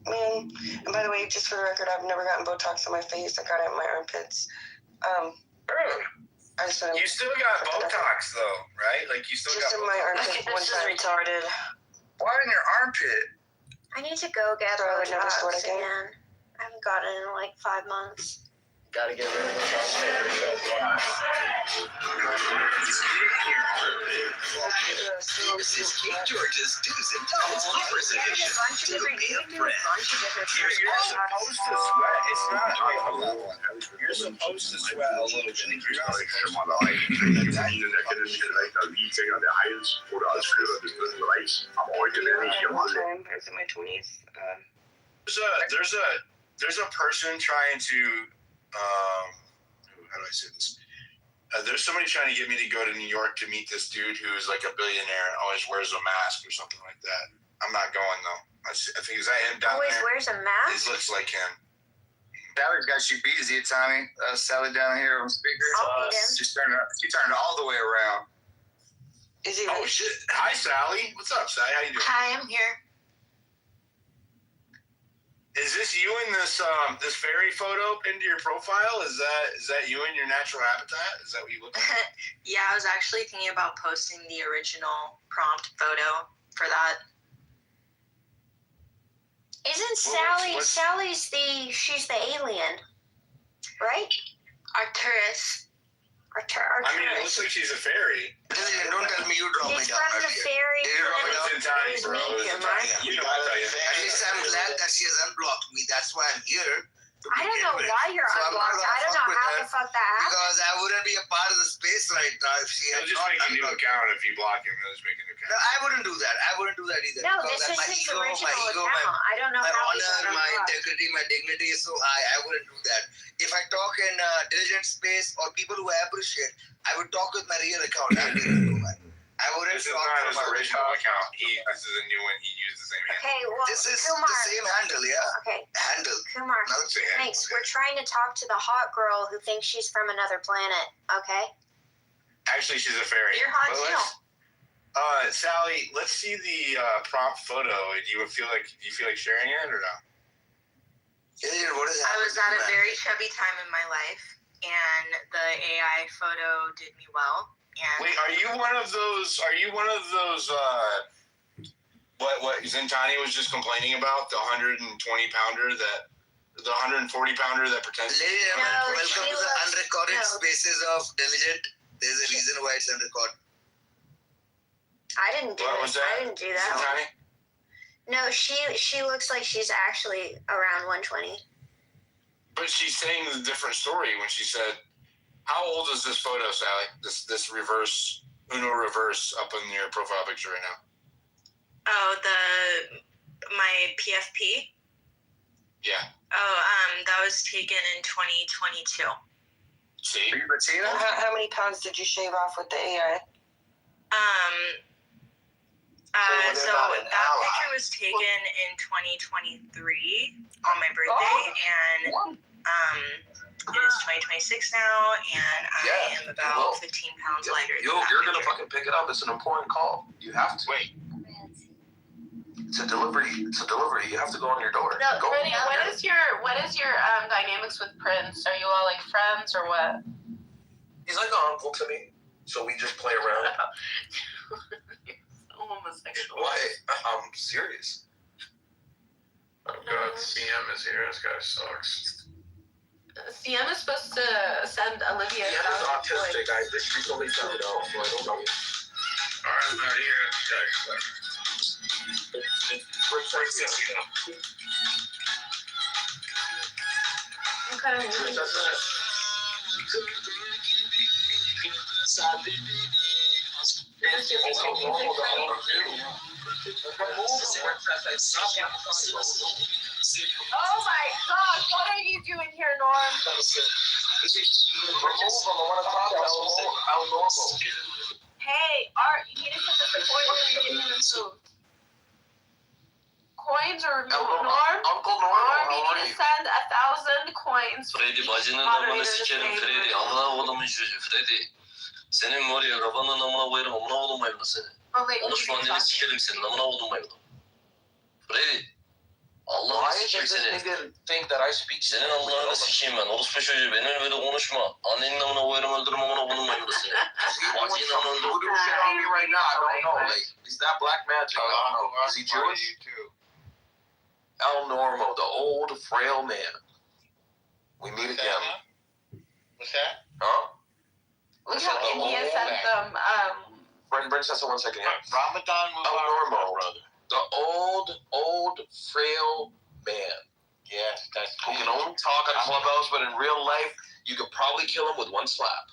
man. And by the way, just for the record, I've never gotten Botox on my face. I got it in my armpits. I just you still got Botox though, right? Like you still just got in my armpit. This is retarded. Why in your armpit? I need to go get So I would never Botox sweat again. again. I haven't got it in like 5 months. Gotta get rid of This is King George's Do's and Don'ts Hoppers Edition. To the band friend. You're supposed to sweat. It's not you're supposed to sweat a little bit. You're not It's in my 20s. There's a person trying to how do I say this? There's somebody trying to get me to go to New York to meet this dude who's like a billionaire and always wears a mask or something like that. I'm not going though. I think is that him down Always there? wears a mask? It looks like him. Sally's got you beat, is it, Tommy? Sally down here on speaker. I'll beat him. She turned it all the way around. Is he? Oh shit! Hi Sally. What's up, Sally? How you doing? Hi, I'm here. Is this you in this fairy photo pinned to your profile? Is that you in your natural habitat? Is that what you look like? Yeah, I was actually thinking about posting the original prompt photo for that. Isn't Well, Sally? She's the alien, right? Arcturus. I mean, it looks like she's a fairy. Don't tell me you dropped me She's down from the earlier. fairy. You dropped me down. It's in time, bro. It's in time. You know, I'll tell you. At least I'm glad that she has unblocked me. That's why I'm here. I don't know why you're unblocked. I don't know how the fuck that happened. Because I wouldn't be a part of the space right now if she had He'll just make a new account if you block him. He'll just make a new account. No, I wouldn't do that. I wouldn't do that either. No, because this is my his ego, original account. I don't know my how he's honor, my unblocked. integrity, my dignity is so high. I wouldn't do that. If I talk in diligent space or people who I appreciate, I would talk with my real account. I didn't do that. I wouldn't This is talk not from his my original account. This is a new one. He used the same handle. Okay, well, This is Kumar. the same handle, yeah? Okay, Handle. Kumar. Not the same handle. Thanks. We're trying to talk to the hot girl who thinks she's from another planet. Okay. Actually, she's a fairy. You're hot But too. Sally, let's see the prompt photo. Do you feel like sharing it or no? Yeah, what is that? I was at a very chubby time in my life, and the AI photo did me well. And Wait, are you one of those? What Zintani was just complaining about? The 120-pounder the 140-pounder that pretends. Ladies and gentlemen, welcome to the looks- unrecorded no. spaces of Diligent. There's a reason why it's unrecorded. I didn't do What it. was that? I didn't do that. Zintani? No, she looks like she's actually around 120. But she's saying the different story when she said, "How old is this photo, Sally? This reverse Uno reverse up in your profile picture right now." oh, my PFP. Yeah. Oh, that was taken in 2022. See? Are you Latina? How many pounds did you shave off with the AI? So that picture was taken in 2023 on my birthday, and it is 2026 now, and I am about 15 pounds lighter. You're gonna fucking pick it up. It's an important call. You have to. Wait. It's a delivery. You have to go on your door. No, Go. Brittany, What is your dynamics with Prince? Are you all like friends or what? He's like an uncle to me, so we just play around. You're so homosexual. Why? I'm serious. Oh God, CM is here. This guy sucks. CM is supposed to send Olivia. CM is autistic. I just recently found out, so I don't know. Alright, I'm not here. This guy sucks. What kind of music? Oh my gosh, what are you doing here, Norm? Hey, Art, you need to send us a coin and get him removed. Coins are removed. Norm? Uncle Norm, Norm, you need to send 1,000 coins. Freddy bacının amına sikerim Freddy. Amına oğlumun çocuğu Freddy. Senin var ya rabanın amına koyarım amına oğlum mayını seni. Konuşma anneni sikerim senin amına oğlum mayını. Freddy. Allah'ını sikeyim seni. Senin Allah'ını sikeyim ben. Orospu çocuğu benimle böyle konuşma. Annenin amına koyarım öldürürüm amına oğlum mayını seni. Bacının amına öldürürüm. Who do shit on me right now? I don't know. Like, is that black magic? I don't know. Is he Jewish? El Normo, the old frail man. We meet again. What's that? Huh? Look how India sent them. Bring Cecil 1 second. Ramadan El Normo, the old frail man. Yes, that's who can only talk on Clubhouse, but in real life, you could probably kill him with one slap.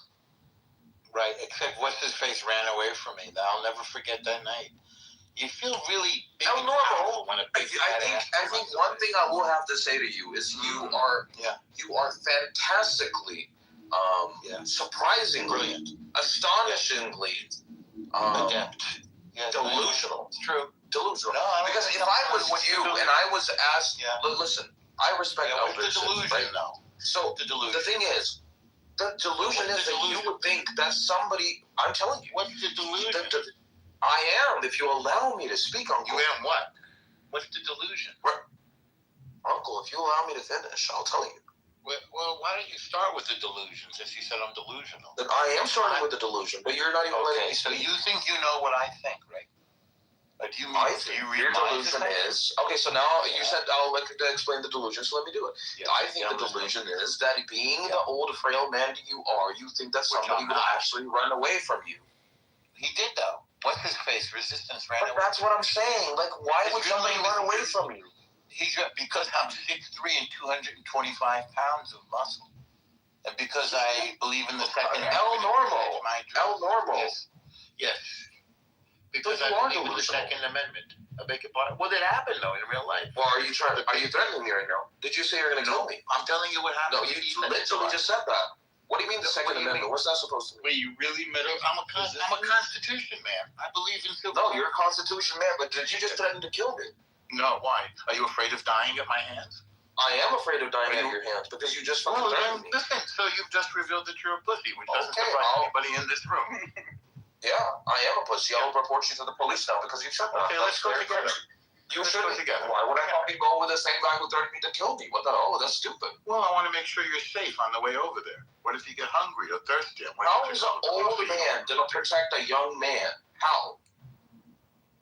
Right, except what's his face ran away from me. I'll never forget that night. You feel really big and powerful when a big I think one thing I will have to say to you is you are fantastically, surprisingly, brilliant, astonishingly adept, delusional. It's true. Delusional. No, because if I was you and I was asked, listen, I respect elders. The delusion, right? though. So the thing is, the delusion is that you would think that somebody. I'm telling you. What's the delusion? I am, if you allow me to speak, Uncle. You am what? What's the delusion? Uncle, if you allow me to finish, I'll tell you. Well, why don't you start with the delusion, since you said I'm delusional? Then I am starting with the delusion, but you're not even letting me speak. So you think you know what I think, right? But you I think your delusion is... Okay, so now you said I'll explain the delusion, so let me do it. Yeah, I think the delusion is that being the old, frail man you are, you think that somebody will actually run away from you. He did, though. What's his face? Resistance ran away. But that's what I'm saying. Like, why would somebody run away from you? Because I'm 6'3" and 225 pounds of muscle. And because I believe in the second El Normo. El Normo. Yes. Because I believe in the Second Amendment. I beg your pardon. Well, it happened, though, in real life. Well, are you threatening me right now? Did you say you're going to kill me? I'm telling you what happened. No, you literally just said that. What do you mean the Second Amendment? What's that supposed to mean? Wait, you really meant it? I'm a Constitution man. I believe in civil rights. No, you're a Constitution man, but did you just threaten to kill me? No, why? Are you afraid of dying at my hands? I am afraid of dying at your hands because you just fucking threatened me. Listen, so you've just revealed that you're a pussy, which doesn't surprise anybody in this room. Yeah, I am a pussy. I'll report you to the police now because you said that. Okay, let's go together. You should go together. Why would I fucking go with the same guy who threatened me to kill me? What the hell? That's stupid. Well, I want to make sure you're safe on the way over there. What if you get hungry or thirsty? How is an old man gonna protect a young man? How?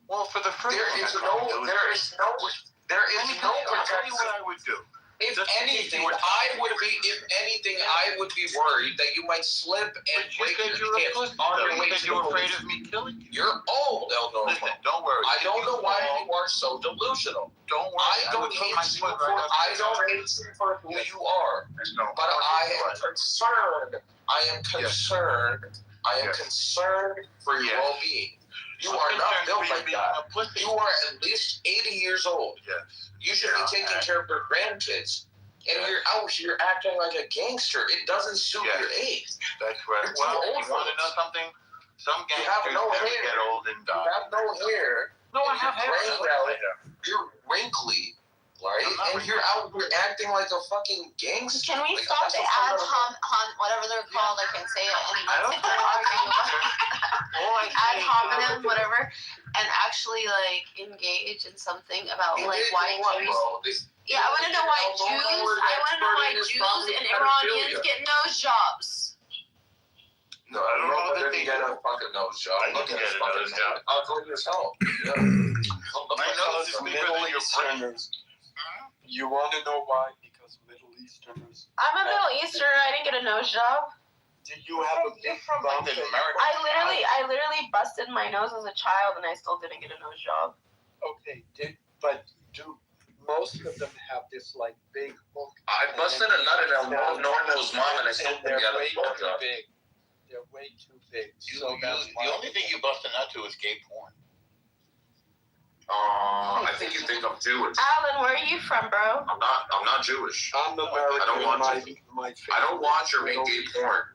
Well, for the first there is no protection. I'll tell you what I would do. If anything, I would be worried that you might slip and break your hands on your way to you're afraid of me killing you. You're old, El Normo. Listen, don't worry. I don't know why you are so delusional. Don't worry. I don't hate you for who you are. But I am concerned. I am concerned for your well-being. You are not built like that. You are at least 80 years old. Yes. You should be taking care of your grandkids. And you're out here acting like a gangster. It doesn't suit your age. That's right. You're too old you want to know something? Some gangsters never get old and die. You have no hair. No, I have hair. You're wrinkly. Right? And you're out here acting like a fucking gangster. Can we stop the ad whatever they're called? I can say it anymore. Ad hominem, whatever, and actually like engage in something about like why Jews. Yeah, I want to know why Jews and Iranians get nose jobs. No, I don't know that they get a fucking nose job. I can get a nose job. I'll go to yourself. My nose is bigger than your brain. You want to know why? Because Middle Easterners. I'm a Middle Easterner. I didn't get a nose job. Did you have a big bump in America? I literally busted my nose as a child, and I still didn't get a nose job. Okay, but do most of them have this like big hook? I busted a nut in a normal's mom, and I still didn't get a nose job. Big. They're way too big. The only thing you bust a nut to is gay porn. I think you think I'm Jewish. Alan, where are you from, bro? I'm not Jewish. I'm American. I don't watch or make gay porn.